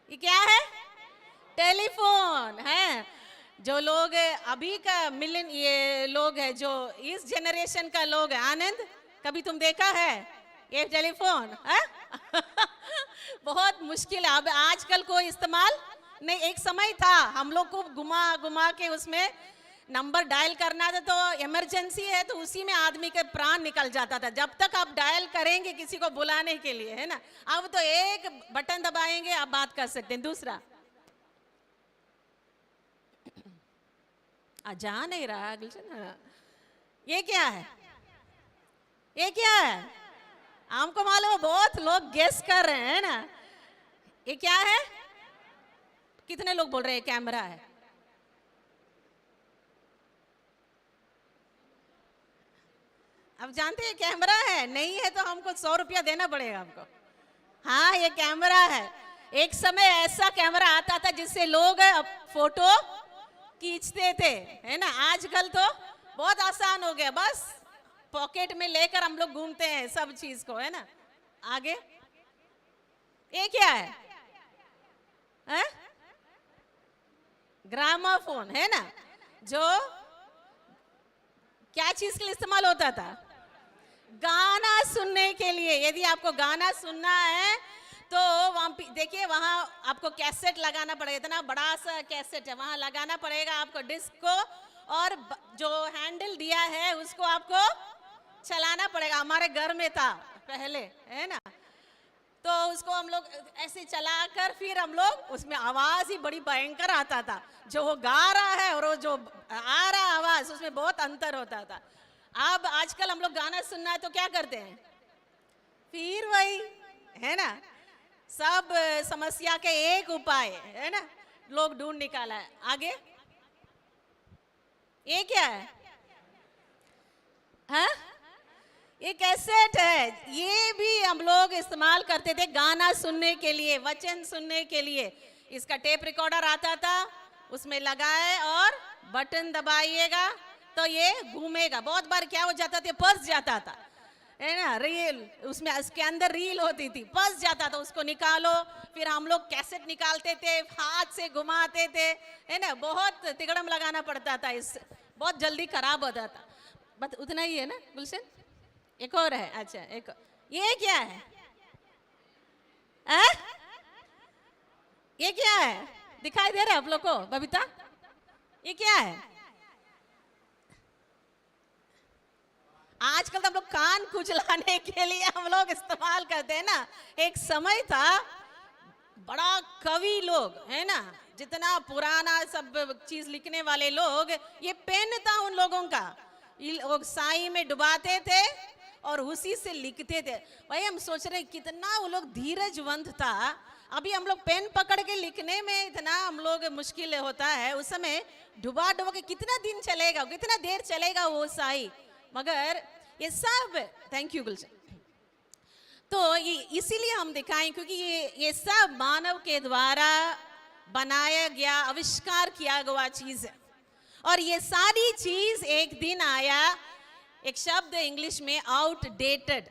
S4: ये क्या है? टेलीफोन है। जो लोग अभी का ये लोग है जो इस जनरेशन का लोग है, आनंद कभी तुम देखा है ये टेलीफोन है? बहुत मुश्किल है अब आजकल को इस्तेमाल नहीं। एक समय था हम लोग को घुमा घुमा के उसमें नंबर डायल करना था, तो इमरजेंसी है तो उसी में आदमी के प्राण निकल जाता था। जब तक आप डायल करेंगे किसी को बुलाने के लिए, है ना, अब तो एक बटन दबाएंगे आप बात कर सकते हैं। दूसरा जा नहीं रहा गुलशन, ये क्या है? ये क्या है? हमको मालूम है बहुत लोग गेस कर रहे हैं ना, ये क्या है? कितने लोग बोल रहे हैं कैमरा है? अब जानते हैं कैमरा है, नहीं है तो हमको 100 रुपया देना पड़ेगा हमको। हाँ ये कैमरा है। एक समय ऐसा कैमरा आता था जिससे लोग फोटो खींचते थे, है ना। आजकल तो बहुत आसान हो गया, बस पॉकेट में लेकर हम लोग घूमते हैं सब चीज को, है ना। आगे ये क्या है? ग्रामाफोन, है ना, जो क्या चीज के लिए इस्तेमाल होता था? गाना सुनने के लिए। यदि आपको गाना सुनना है तो वहाँ देखिए, वहाँ आपको कैसेट लगाना पड़ेगा, इतना बड़ा सा कैसेट है, वहाँ लगाना पड़ेगा आपको डिस्क को, और जो हैंडल दिया है उसको आपको चलाना पड़ेगा। हमारे घर में था पहले, है ना, तो उसको हम लोग ऐसे चलाकर फिर हम लोग उसमें आवाज ही बड़ी भयंकर आता था। जो वो गा रहा है और वो जो आ रहा आवाज, उसमें बहुत अंतर होता था। अब आजकल हम लोग गाना सुनना है तो क्या करते हैं? फिर वही, है ना, सब समस्या के एक उपाय, है ना, लोग ढूंढ निकाला है। आगे ये क्या है? हाँ, ये कैसेट है। ये भी हम लोग इस्तेमाल करते थे गाना सुनने के लिए, वचन सुनने के लिए। इसका टेप रिकॉर्डर आता था, उसमें लगाए और बटन दबाइएगा तो ये घूमेगा। बहुत बार क्या हो जाता था, फंस जाता था, है ना, रील उसमें, उसके अंदर रील होती थी, फंस जाता था, उसको निकालो। फिर हम लोग कैसेट निकालते थे, हाथ से घुमाते थे, है ना, बहुत तिगड़म लगाना पड़ता था, इस बहुत जल्दी खराब होता था। बस उतना ही है ना गुलशन? एक और है। अच्छा, एक और। ये क्या है? ये क्या है? दिखाई दे रहा है आप लोग को? बबीता ये क्या है? आजकल तो हम लोग कान खुजलाने के लिए हम लोग इस्तेमाल करते हैं ना। एक समय था बड़ा कवि लोग है ना, जितना पुराना सब चीज लिखने वाले लोग, ये पेन था उन लोगों का, ये लोग साई में डुबाते थे और उसी से लिखते थे। भाई हम सोच रहे कितना वो लोग धीरजवंत था। अभी हम लोग पेन पकड़ के लिखने में इतना हम लोग मुश्किल होता है, उस समय डुबा डुबा के कितना दिन चलेगा, कितना देर चलेगा वो साई। मगर ये सब, थैंक यू गुलशन, तो ये इसीलिए हम दिखाएं क्योंकि ये सब मानव के द्वारा बनाया गया, आविष्कार किया गया चीज है। और ये सारी चीज एक दिन आया, एक शब्द इंग्लिश में आउटडेटेड,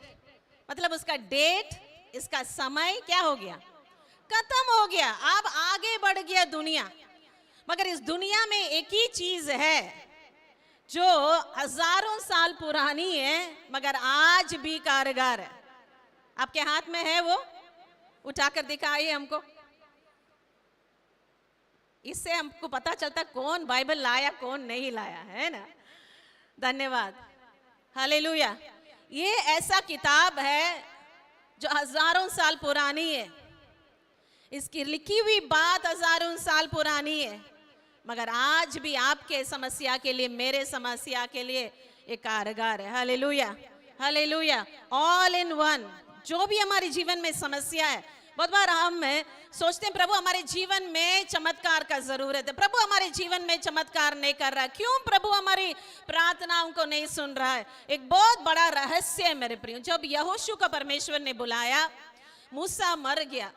S4: मतलब उसका डेट, इसका समय क्या हो गया, खत्म हो गया। अब आगे बढ़ गया दुनिया। मगर इस दुनिया में एक ही चीज है जो हजारों साल पुरानी है मगर आज भी कारगर है। आपके हाथ में है, वो उठाकर दिखाइए हमको। इससे हमको पता चलता कौन बाइबल लाया कौन नहीं लाया, है ना। धन्यवाद, हालेलुया। ये ऐसा किताब है जो हजारों साल पुरानी है, इसकी लिखी हुई बात हजारों साल पुरानी है, मगर आज भी आपके समस्या के लिए, मेरे समस्या के लिए एक कारगर है। Hallelujah, hallelujah. All in one. जो भी हमारे जीवन में समस्या है, बहुत बार हम सोचते हैं प्रभु हमारे जीवन में चमत्कार का जरूरत है, प्रभु हमारे जीवन में चमत्कार नहीं कर रहा है, क्यों प्रभु हमारी प्रार्थनाओं को नहीं सुन रहा है। एक बहुत बड़ा रहस्य है मेरे प्रियो। जब यहोशू को परमेश्वर ने बुलाया, मूसा मर गया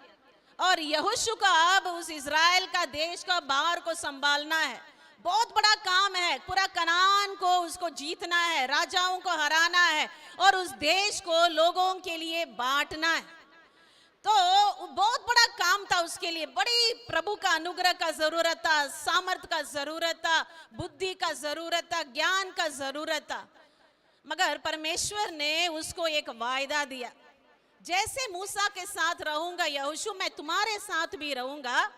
S4: और यहोशू का अब उस इज़राइल का देश का बाहर को संभालना है, बहुत बड़ा काम है। पूरा कनान को उसको जीतना है, राजाओं को हराना है और उस देश को लोगों के लिए बांटना है। तो बहुत बड़ा काम था उसके लिए, बड़ी प्रभु का अनुग्रह का जरूरत था, सामर्थ का जरूरत था, बुद्धि का जरूरत था, ज्ञान का जरूरत था। मगर परमेश्वर ने उसको एक वायदा दिया, जैसे मूसा के साथ रहूंगा यहोशू, मैं तुम्हारे साथ भी रहूंगा।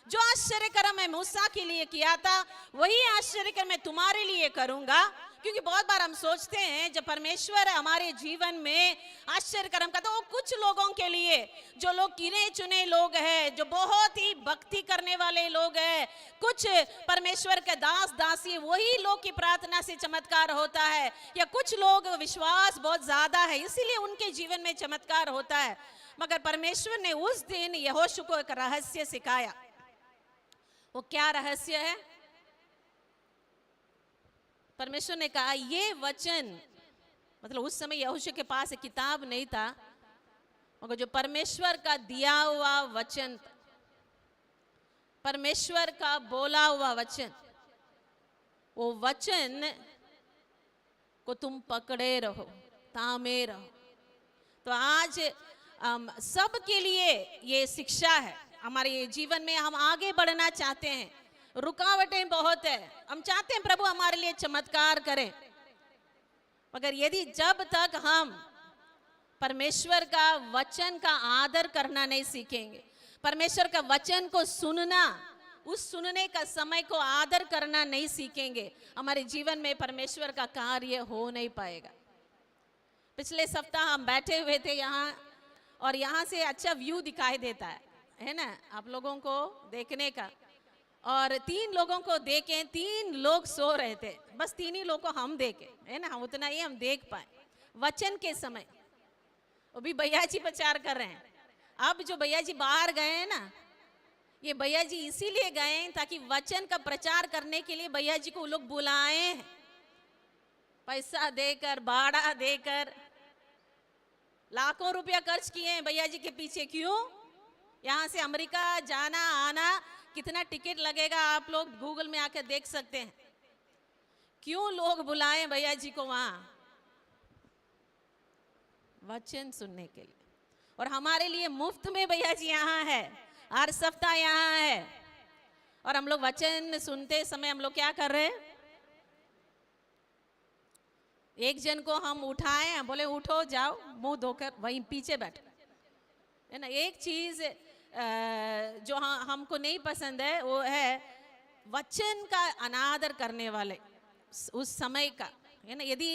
S4: जो आश्चर्य कर्म मैं मूसा के लिए किया था वही आश्चर्य कर्म मैं तुम्हारे लिए करूंगा। क्योंकि बहुत बार हम सोचते हैं जब परमेश्वर हमारे जीवन में आश्चर्य कर्म करता है, वो कुछ लोगों के लिए, जो लोग गिने चुने लोग हैं, जो बहुत ही भक्ति करने वाले लोग हैं, कुछ परमेश्वर के दास दासी, वही लोग की प्रार्थना से चमत्कार होता है, या कुछ लोग विश्वास बहुत ज्यादा है इसीलिए उनके जीवन में चमत्कार होता है। मगर परमेश्वर ने उस दिन यहोशू को एक रहस्य सिखाया। वो क्या रहस्य है? परमेश्वर ने कहा ये वचन, मतलब उस समय यहोशू के पास एक किताब नहीं था, मगर जो परमेश्वर का दिया हुआ वचन, परमेश्वर का बोला हुआ वचन, वो वचन को तुम पकड़े रहो, थामे रहो। तो आज सबके लिए ये शिक्षा है। हमारे जीवन में हम आगे बढ़ना चाहते हैं, रुकावटें बहुत है, हम चाहते हैं प्रभु हमारे लिए चमत्कार करें, मगर यदि जब तक हम परमेश्वर का वचन का आदर करना नहीं सीखेंगे, परमेश्वर का वचन को सुनना, उस सुनने का समय को आदर करना नहीं सीखेंगे, हमारे जीवन में परमेश्वर का कार्य हो नहीं पाएगा। पिछले सप्ताह हम बैठे हुए थे यहाँ, और यहाँ से अच्छा व्यू दिखाई देता है ना, आप लोगों को देखने का। और 3 लोगों को देखें, 3 लोग सो रहे थे, बस 3 ही लोग को हम देखे, है ना, उतना ही हम देख पाए वचन के समय। वो भी भैया जी प्रचार कर रहे हैं। अब जो भैया जी बाहर गए हैं ना, ये भैया जी इसीलिए गए हैं ताकि वचन का प्रचार करने के लिए भैया जी को वो लोग बुलाए हैं, पैसा देकर, भाड़ा देकर, लाखों रुपया खर्च किए हैं भैया जी के पीछे। क्यों? यहाँ से अमेरिका जाना आना कितना टिकट लगेगा, आप लोग गूगल में आकर देख सकते हैं। क्यों लोग बुलाए भैया जी को वहां? वचन सुनने के लिए। और हमारे लिए मुफ्त में भैया जी यहाँ है, हर सप्ताह यहाँ है। और हम लोग वचन सुनते समय हम लोग क्या कर रहे हैं? एक जन को हम उठाए, बोले उठो जाओ, मुंह धोकर वहीं पीछे बैठो, है ना। एक चीज जो हमको नहीं पसंद है वो है वचन का अनादर करने वाले उस समय का है ना। यदि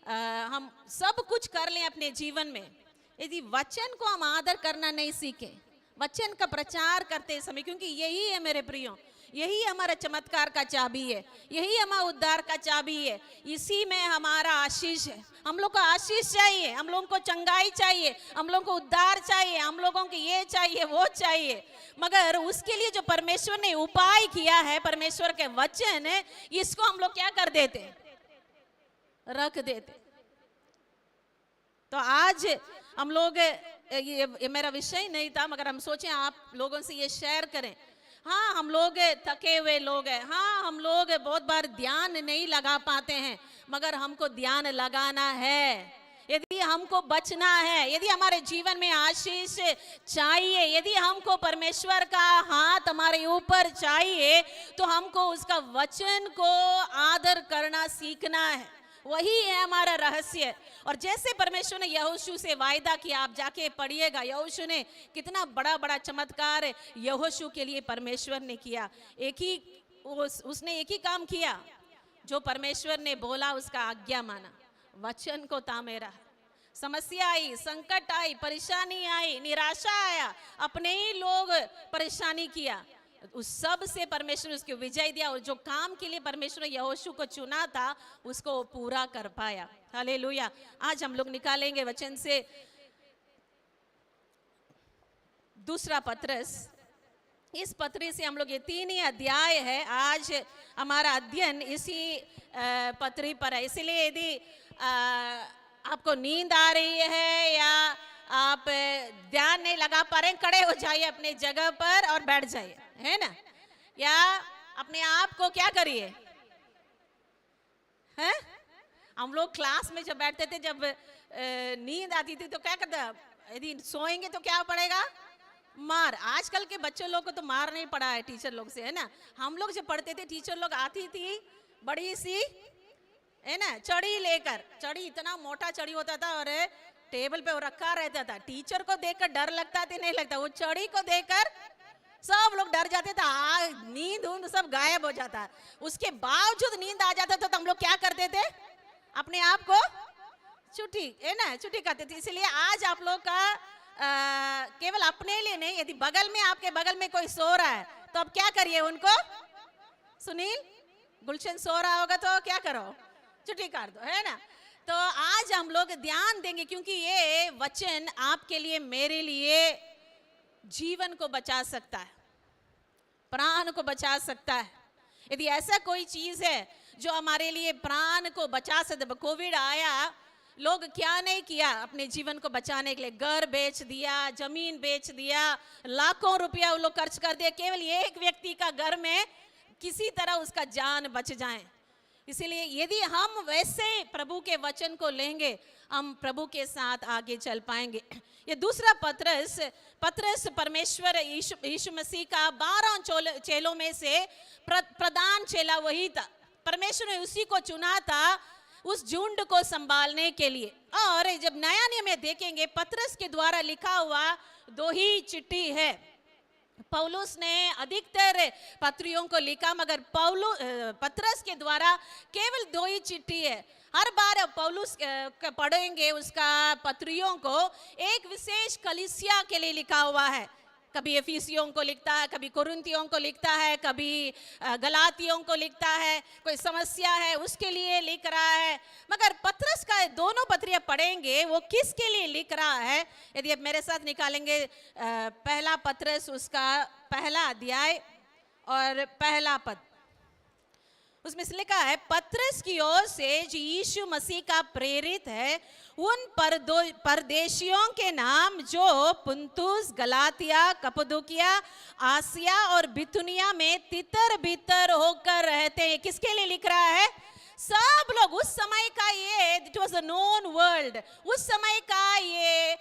S4: हम सब कुछ कर लें अपने जीवन में, यदि वचन को हम आदर करना नहीं सीखे, वचन का प्रचार करते समय, क्योंकि यही है मेरे प्रियो, यही हमारा चमत्कार का चाबी है, यही हमारा उद्धार का चाबी है, इसी में हमारा आशीष है। हम लोग को आशीष चाहिए, हम लोगों को चंगाई चाहिए, हम लोगों को उद्धार चाहिए, हम लोगों को ये चाहिए वो चाहिए, मगर उसके लिए जो परमेश्वर ने उपाय किया है, परमेश्वर के वचन है, इसको हम लोग क्या कर देते, रख देते। तो आज हम लोग, ये मेरा विषय नहीं था, मगर हम सोचे आप लोगों से ये शेयर करें। हाँ, हम लोग थके हुए लोग हैं, हाँ हम लोग बहुत बार ध्यान नहीं लगा पाते हैं, मगर हमको ध्यान लगाना है। यदि हमको बचना है, यदि हमारे जीवन में आशीष चाहिए, यदि हमको परमेश्वर का हाथ हमारे ऊपर चाहिए, तो हमको उसका वचन को आदर करना सीखना है। वही है हमारा रहस्य। और जैसे परमेश्वर ने यहोशू से वायदा किया, आप जाके पढ़िएगा, यहोशू ने कितना बड़ा बड़ा चमत्कार यहोशू के लिए परमेश्वर ने किया। उसने एक ही काम किया, जो परमेश्वर ने बोला उसका आज्ञा माना, वचन को तामे रहा। समस्या आई, संकट आई, परेशानी आई, निराशा आया, अपने ही लोग परेशानी किया, उस सब से परमेश्वर उसको विजय दिया, और जो काम के लिए परमेश्वर ने यहोशू को चुना था उसको पूरा कर पाया। हालेलुया। आज हम लोग निकालेंगे वचन से दूसरा पत्रस। इस पत्री से हम लोग, ये 3 ही अध्याय है, आज हमारा अध्ययन इसी पत्री पर है। इसलिए यदि आपको नींद आ रही है या आप ध्यान नहीं लगा पा रहे, खड़े हो जाइए अपने जगह पर और बैठ जाइए, है ना, या अपने आप को क्या करिए, हैं? हम लोग क्लास में जब बैठते थे, जब नींद आती थी तो क्या करता, यदि सोएंगे तो क्या पड़ेगा, मार। आजकल के बच्चों लोग को तो मार नहीं पड़ा है टीचर लोग से, है ना। हम लोग जब पढ़ते थे, टीचर लोग आती थी बड़ी सी, है ना, चड़ी लेकर, चड़ी इतना मोटा चड़ी होता था और टेबल पे वो रखा रहता था। टीचर को देखकर डर लगता था, नहीं लगता, वो चड़ी को देखकर सब लोग डर जाते थे, नींद उन सब गायब हो जाता। उसके बावजूद नींद आ जाता था तो हम लोग क्या करते थे, अपने आप को छुट्टी, है ना, छुट्टी करते थे। इसलिए आज आप लोग का केवल अपने लिए नहीं, यदि बगल में, आपके बगल में कोई सो रहा है तो अब क्या करिए, उनको, सुनील, गुलशन सो रहा होगा तो क्या करो, छुट्टी कर दो, है ना। तो आज हम लोग ध्यान देंगे, क्योंकि ये वचन आपके लिए, मेरे लिए जीवन को बचा सकता है, प्राण को बचा सकता है। यदि ऐसा कोई चीज है जो हमारे लिए प्राण को बचा सकता, कोविड आया, लोग क्या नहीं किया अपने जीवन को बचाने के लिए, घर बेच दिया, जमीन बेच दिया, लाखों रुपया वो लोग खर्च कर दिया, केवल एक व्यक्ति का घर में किसी तरह उसका जान बच जाए। इसीलिए यदि हम वैसे प्रभु के वचन को लेंगे, हम प्रभु के साथ आगे चल पाएंगे। ये दूसरा पत्रस परमेश्वर यीशु मसीह का 12 चेलों में से प्रधान चेला वही था। परमेश्वर ने उसी को चुना था उस झुंड को संभालने के लिए। और जब नया नियम में देखेंगे, पत्रस के द्वारा लिखा हुआ 2 ही चिट्ठी है। पौलुस ने अधिकतर पत्रियों को लिखा, मगर पत्रस के द्वारा केवल 2 ही चिट्ठी है। हर बार पौलुस पढ़ेंगे उसका पत्रियों को, एक विशेष कलीसिया के लिए लिखा हुआ है। कभी एफिसियों को लिखता है, कभी कुरिन्थियों को लिखता है, कभी गलातियों को लिखता है, कोई समस्या है उसके लिए लिख रहा है। मगर पत्रस का दोनों पत्रियां पढ़ेंगे, वो किसके लिए लिख रहा है। यदि आप मेरे साथ निकालेंगे पहला पत्रस, उसका पहला अध्याय और पहला पद, उसमें से लिखा है, पत्रस की ओर से जो यीशु मसीह का प्रेरित है, उन परदेशियों के नाम जो पुंतुस, गलातिया, कप्पदोकिया, आसिया और बिथुनिया में तितर बितर होकर रहते हैं। किसके लिए लिख रहा है? सब लोग, उस समय का ये, it was a known world, उस समय का ये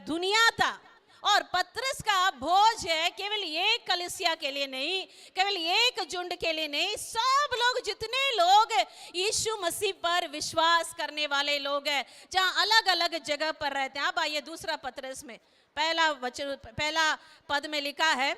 S4: दुनिया था। और पत्रस का भोज है केवल एक कलीसिया के लिए नहीं, केवल एक झुंड के लिए नहीं, सब लोग, जितने लोग यीशु मसीह पर विश्वास करने वाले लोग हैं, जहां अलग अलग जगह पर रहते हैं। अब आइए दूसरा पत्रस में पहला पद में लिखा है,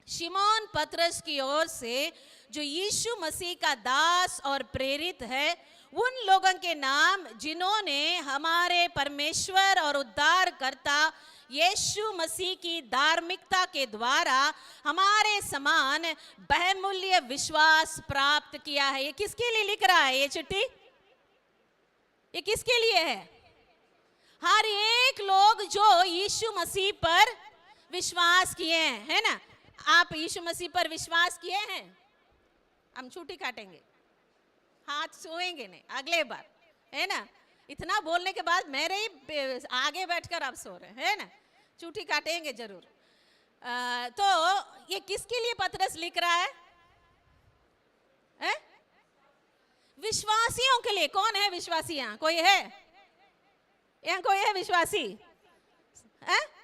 S4: शिमोन पतरस की ओर से जो यीशु मसीह का दास और प्रेरित है, उन लोगों के नाम जिन्होंने हमारे परमेश्वर और उद्धारकर्ता यीशु मसीह की धार्मिकता के द्वारा हमारे समान बहुमूल्य विश्वास प्राप्त किया है। ये किसके लिए लिख रहा है ये चिट्ठी? ये किसके लिए है? हर एक लोग जो यीशु मसीह पर विश्वास किए हैं, है ना? आप यीशु मसीह पर विश्वास किए हैं? हम छुट्टी काटेंगे, हाथ सोएंगे नहीं अगले बार, है ना? इतना बोलने के बाद मेरे ही आगे बैठकर आप सो रहे हैं, है ना? छुट्टी काटेंगे जरूर। तो ये किसके लिए पतरस लिख रहा है? विश्वासियों के लिए। कौन है विश्वासी? यहाँ कोई है? यहाँ कोई है विश्वासी?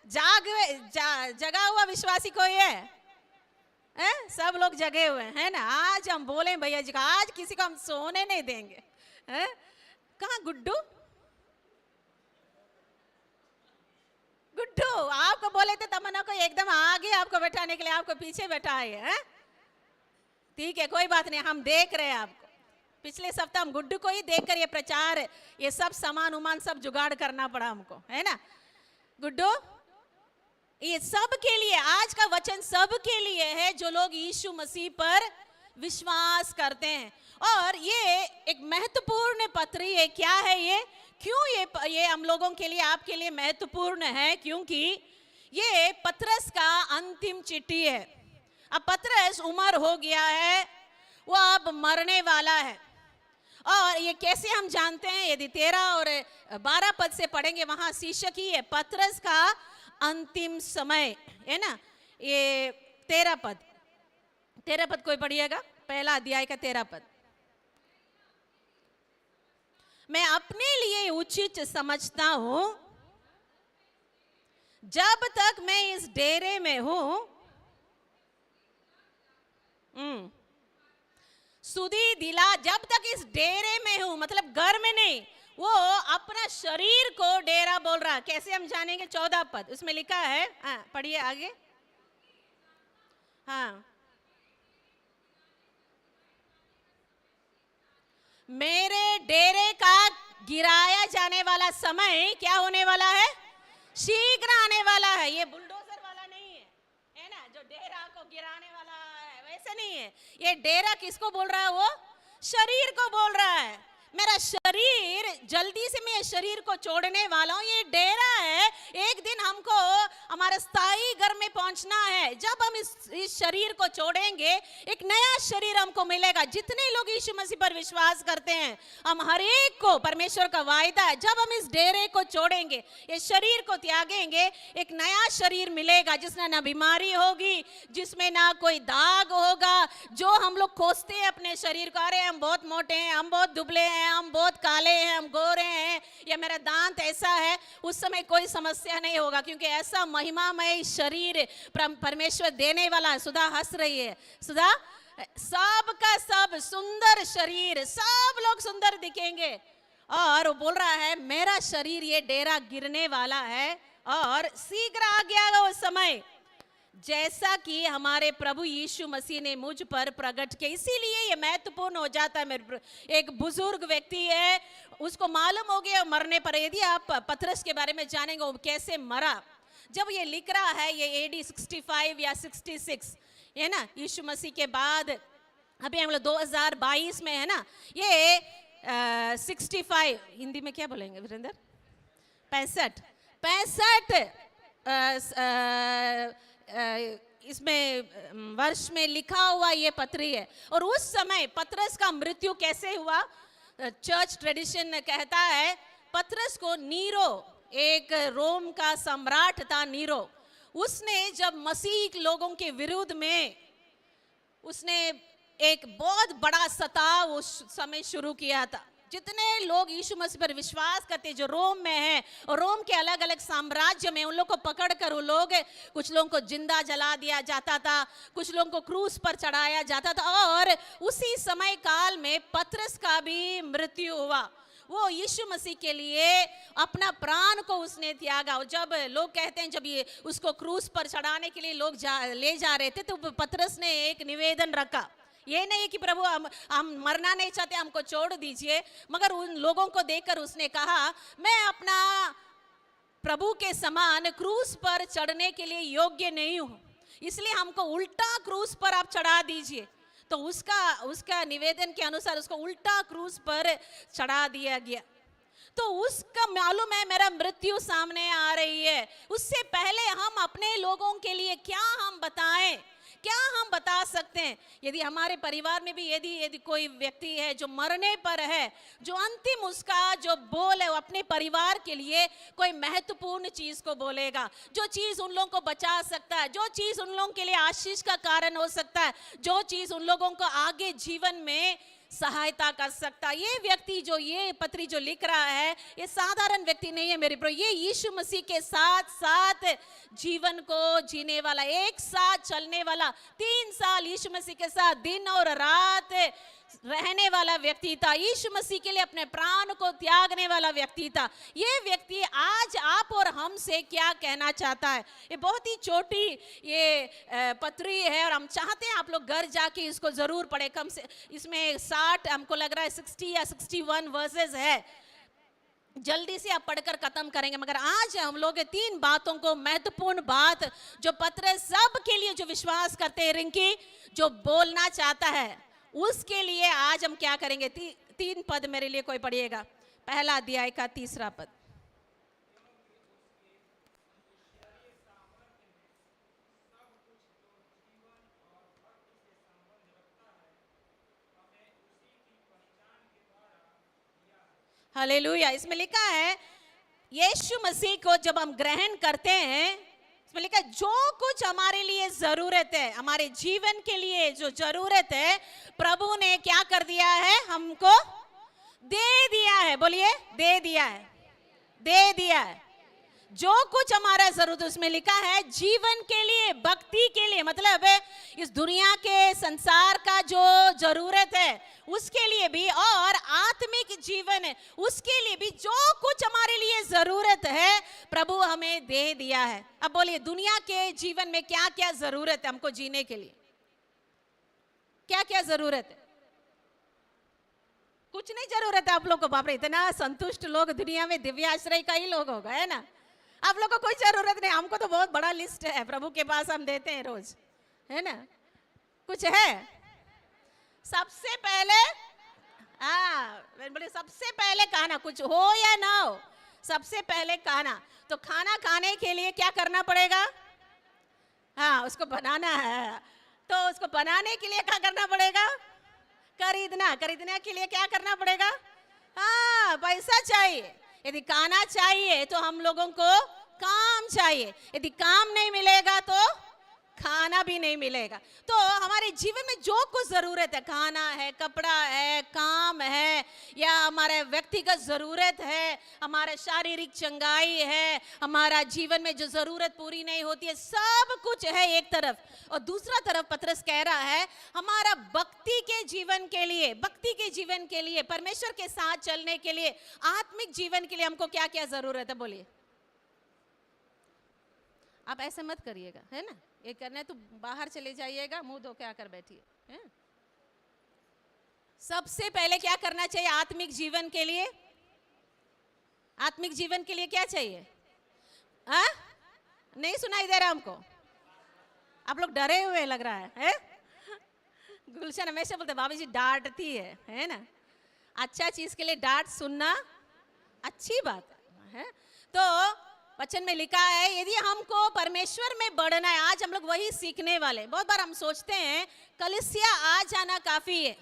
S4: जगा हुआ विश्वासी कोई है? सब लोग जगे हुए हैं, है ना? आज हम बोले भैया जी, आज किसी को हम सोने नहीं देंगे। कहाँ गुड्डू? गुड्डू आपको बोले थे तमन्ना को एकदम आगे आपको बैठाने के लिए, आपको पीछे बैठा है। ठीक है, कोई बात नहीं, हम देख रहे हैं आपको। पिछले सप्ताह हम गुड्डू को ही देखकर ये प्रचार, ये सब सामान उमान सब जुगाड़ करना पड़ा हमको, है ना? गुड्डू, ये सब के लिए, आज का वचन सब के लिए है जो लोग यीशु मसीह पर विश्वास करते हैं। और ये एक महत्वपूर्ण पत्र है। क्या है ये? क्यों ये हम लोगों के लिए, आपके लिए महत्वपूर्ण है? क्योंकि ये पतरस का अंतिम चिट्ठी है। अब पतरस उम्र हो गया है, वो अब मरने वाला है। और ये कैसे हम जानते हैं? यदि 13 और 12 पद से पढ़ेंगे, वहां शीर्षक ही है पतरस का अंतिम समय, है ना? ये 13 पद कोई पढ़िएगा, पहला अध्याय का 13 पद। मैं अपने लिए उचित समझता हूं, जब तक मैं इस डेरे में हूं, सुधी दिला, जब तक इस डेरे में हूं, मतलब घर में नहीं, वो अपना शरीर को डेरा बोल रहा। कैसे हम जानेंगे? 14 पद उसमें लिखा है, पढ़िए आगे। हाँ, मेरे डेरे का गिराया जाने वाला समय क्या होने वाला है? शीघ्र आने वाला है। ये बुलडोजर वाला नहीं है ना, जो डेरा को गिराने वाला है, वैसे नहीं है। ये डेरा किसको बोल रहा है? वो शरीर को बोल रहा है। मेरा शरीर, जल्दी से मैं शरीर को छोड़ने वाला हूं। ये डेरा है, एक दिन हमको हमारे स्थायी घर में पहुंचना है। जब हम इस शरीर को छोड़ेंगे, एक नया शरीर हमको मिलेगा। जितने लोग यीशु मसीह पर विश्वास करते हैं, हम हर एक को, परमेश्वर का वायदा है, जब हम इस डेरे को छोड़ेंगे, ये शरीर को त्यागेंगे, एक नया शरीर मिलेगा जिसमें ना बीमारी होगी, जिसमें ना कोई दाग होगा। जो हम लोग कोसते हैं अपने शरीर को, अरे हम बहुत मोटे हैं, हम बहुत दुबले हैं, हम बहुत काले हैं, हम गोरे हैं, या मेरा दांत ऐसा है, उस समय कोई समस्या नहीं होगा, क्योंकि ऐसा महिमामय शरीर परमेश्वर देने वाला है। सुधा हंस रही है। सुधा, सब का सब सुंदर शरीर, सब लोग सुंदर दिखेंगे। और वो बोल रहा है, मेरा शरीर ये डेरा गिरने वाला है और शीघ्र आ गया वो समय, जैसा कि हमारे प्रभु यीशु मसीह ने मुझ पर प्रकट किया। इसीलिए ये महत्वपूर्ण हो जाता है। मेरे एक बुजुर्ग व्यक्ति है, उसको मालूम हो गया मरने पर। यदि आप पतरस के बारे में जानेंगे वो कैसे मरा, जब ये लिख रहा है, ये AD 65 या 66 है ना, यीशु मसीह के बाद, अभी हम लोग 2022 में है ना, ये 65, हिंदी में क्या बोलेंगे वीरेंद्र? 65 इसमें वर्ष में लिखा हुआ ये पत्री है। और उस समय पतरस का मृत्यु कैसे हुआ? चर्च ट्रेडिशन कहता है, पतरस को नीरो, एक रोम का सम्राट था नीरो, उसने जब मसीह लोगों के विरुद्ध में उसने एक बहुत बड़ा सताव उस समय शुरू किया था। जितने लोग यीशु मसीह पर विश्वास करते जो रोम में हैं, और रोम के अलग अलग साम्राज्य में, उन लोग को पकड़कर उन लोग, कुछ लोगों को जिंदा जला दिया जाता था, कुछ लोगों को क्रूस पर चढ़ाया जाता था। और उसी समय काल में पतरस का भी मृत्यु हुआ। वो यीशु मसीह के लिए अपना प्राण को उसने त्यागा। और जब लोग कहते हैं, जब ये उसको क्रूस पर चढ़ाने के लिए लोग ले जा रहे थे, तो पतरस ने एक निवेदन रखा। ये नहीं कि प्रभु हम मरना नहीं चाहते, हमको छोड़ दीजिए, मगर उन लोगों को देखकर उसने कहा, मैं अपना प्रभु के समान क्रूस पर चढ़ने के लिए योग्य नहीं हूं, इसलिए हमको उल्टा क्रूस पर आप चढ़ा दीजिए। तो उसका निवेदन के अनुसार उसको उल्टा क्रूस पर चढ़ा दिया गया। तो उसका मालूम है मेरा मृत्यु सामने आ रही है, उससे पहले हम अपने लोगों के लिए क्या हम बताएं, क्या हम बता सकते हैं। यदि हमारे परिवार में भी यदि कोई व्यक्ति है जो मरने पर है, जो अंतिम उसका जो बोल है वो अपने परिवार के लिए कोई महत्वपूर्ण चीज को बोलेगा, जो चीज उन लोगों को बचा सकता है, जो चीज उन लोगों के लिए आशीष का कारण हो सकता है, जो चीज उन लोगों को आगे जीवन में सहायता कर सकता। ये व्यक्ति जो ये पत्री जो लिख रहा है, ये साधारण व्यक्ति नहीं है मेरे प्रिय, ये यीशु मसीह के साथ साथ जीवन को जीने वाला, एक साथ चलने वाला, 3 साल यीशु मसीह के साथ दिन और रात रहने वाला व्यक्ति था, यीशु मसीह के लिए अपने प्राण को त्यागने वाला व्यक्ति था। ये व्यक्ति आज आप और हमसे क्या कहना चाहता है। ये बहुत ही छोटी ये पत्री है और हम चाहते हैं आप लोग घर जाके इसको जरूर पढ़े। कम से इसमें 60 हमको लग रहा है 60 या 61 वर्सेस है, जल्दी से आप पढ़कर खत्म करेंगे। मगर आज हम लोग 3 बातों को, महत्वपूर्ण बात जो पतरस सब के लिए जो विश्वास करते हैं, रिंकी जो बोलना चाहता है, उसके लिए आज हम क्या करेंगे। 3 पद मेरे लिए कोई पढ़िएगा, पहला अध्याय का 3रा पद। हालेलुया। इसमें लिखा है यीशु मसीह को जब हम ग्रहण करते हैं, इसमें लिखा है जो कुछ हमारे लिए जरूरत है, हमारे जीवन के लिए जो जरूरत है, प्रभु ने क्या कर दिया है, हमको दे दिया है। बोलिए, दे दिया है, दे दिया है। जो कुछ हमारा जरूरत, उसमें लिखा है जीवन के लिए, भक्ति के लिए, मतलब इस दुनिया के संसार का जो जरूरत है उसके लिए भी, और आत्मिक जीवन है उसके लिए भी, जो कुछ हमारे लिए जरूरत है प्रभु हमें दे दिया है। अब बोलिए, दुनिया के जीवन में क्या क्या जरूरत है हमको जीने के लिए, क्या क्या जरूरत है। कुछ नहीं जरूरत है आप लोग को। बाप रे, इतना संतुष्ट लोग दुनिया में दिव्याश्रय का ही लोग होगा, है ना। आप लोग को कोई जरूरत नहीं, हमको तो बहुत बड़ा लिस्ट है प्रभु के पास, हम देते हैं रोज, है ना। कुछ है सबसे पहले, बोले सबसे पहले खाना, कुछ हो या ना हो, सबसे पहले खाना। तो खाना खाने के लिए क्या करना पड़ेगा, हाँ उसको बनाना है। तो उसको बनाने के लिए क्या करना पड़ेगा, खरीदने के लिए क्या करना पड़ेगा, हाँ पैसा चाहिए। यदि खाना चाहिए तो हम लोगों को काम चाहिए, यदि काम नहीं मिलेगा तो खाना भी नहीं मिलेगा। तो हमारे जीवन में जो कुछ जरूरत है, खाना है, कपड़ा है, काम है, या हमारे व्यक्तिगत जरूरत है, हमारे शारीरिक चंगाई है, हमारा जीवन में जो जरूरत पूरी नहीं होती है, सब कुछ है एक तरफ। और दूसरा तरफ पतरस कह रहा है हमारा भक्ति के जीवन के लिए, भक्ति के जीवन के लिए, परमेश्वर के साथ चलने के लिए, आत्मिक जीवन के लिए हमको क्या क्या जरूरत है। बोलिए, आप ऐसे मत करिएगा, है ना। ये करना है तो बाहर चले जाइएगा, मुंह धो के आकर बैठिए, है। सबसे पहले क्या करना चाहिए आत्मिक जीवन के लिए, आत्मिक जीवन के लिए क्या चाहिए, हाँ नहीं सुनाई दे रहा हमको, आप लोग डरे हुए लग रहा है? गुलशन हमेशा बोलते भाभी जी डांटती है ना। अच्छा चीज के लिए डांट सुनना अच्छी बात है। तो वचन में लिखा है यदि हमको परमेश्वर में बढ़ना है, आज हम लोग वही सीखने वाले। बहुत बार हम सोचते हैं कलीसिया आ जाना काफी है,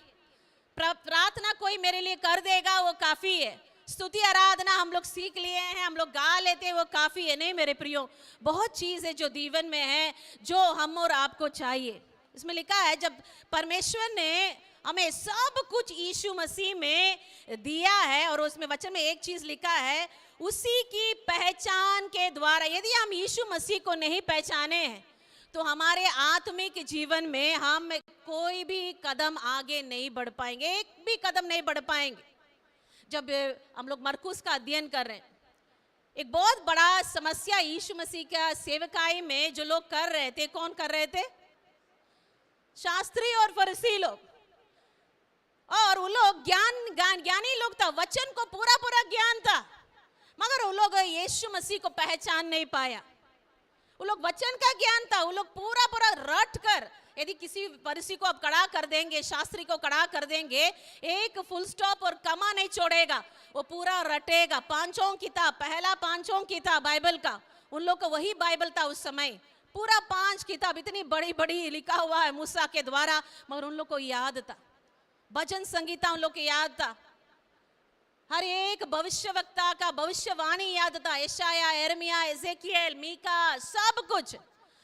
S4: प्रार्थना कोई मेरे लिए कर देगा वो काफी है, स्तुति आराधना हम लोग सीख लिए हैं, हम लोग गा लेते हैं वो काफी है। नहीं मेरे प्रियो, बहुत चीज है जो जीवन में है जो हम और आपको चाहिए। इसमें लिखा है जब परमेश्वर ने हमें सब कुछ यीशु मसीह में दिया है, और उसमें वचन में एक चीज लिखा है उसी की पहचान के द्वारा, यदि हम यीशु मसीह को नहीं पहचाने हैं तो हमारे आत्मिक जीवन में हम कोई भी कदम आगे नहीं बढ़ पाएंगे, एक भी कदम नहीं बढ़ पाएंगे। जब हम लोग मरकुस का अध्ययन कर रहे हैं, एक बहुत बड़ा समस्या यीशु मसीह का सेवकाई में जो लोग कर रहे थे, कौन कर रहे थे? शास्त्री और फरीसी लोग। और वो लोग ज्ञानी लोग था, वचन को पूरा पूरा ज्ञान था, मगर वो लोग यीशु मसीह को पहचान नहीं पाया। वो लोग वचन का ज्ञान था, वो लोग पूरा पूरा रट कर, यदि किसी फरीसी को अब खड़ा कर देंगे, शास्त्री को खड़ा कर देंगे, एक फुल स्टॉप और कमा नहीं छोड़ेगा, वो पूरा रटेगा। पांचों किताब, पहला पांचों किताब बाइबल का, उन लोग को वही बाइबल था उस समय, पूरा 5 किताब इतनी बड़ी बड़ी लिखा हुआ है मूसा के द्वारा, मगर उन लोग को याद था। भजन संगीता उन लोग को याद था, हर एक भविष्यवक्ता का भविष्यवाणी याद था, यशाया, यिर्मयाह, एजेकियल, मीका, सब कुछ।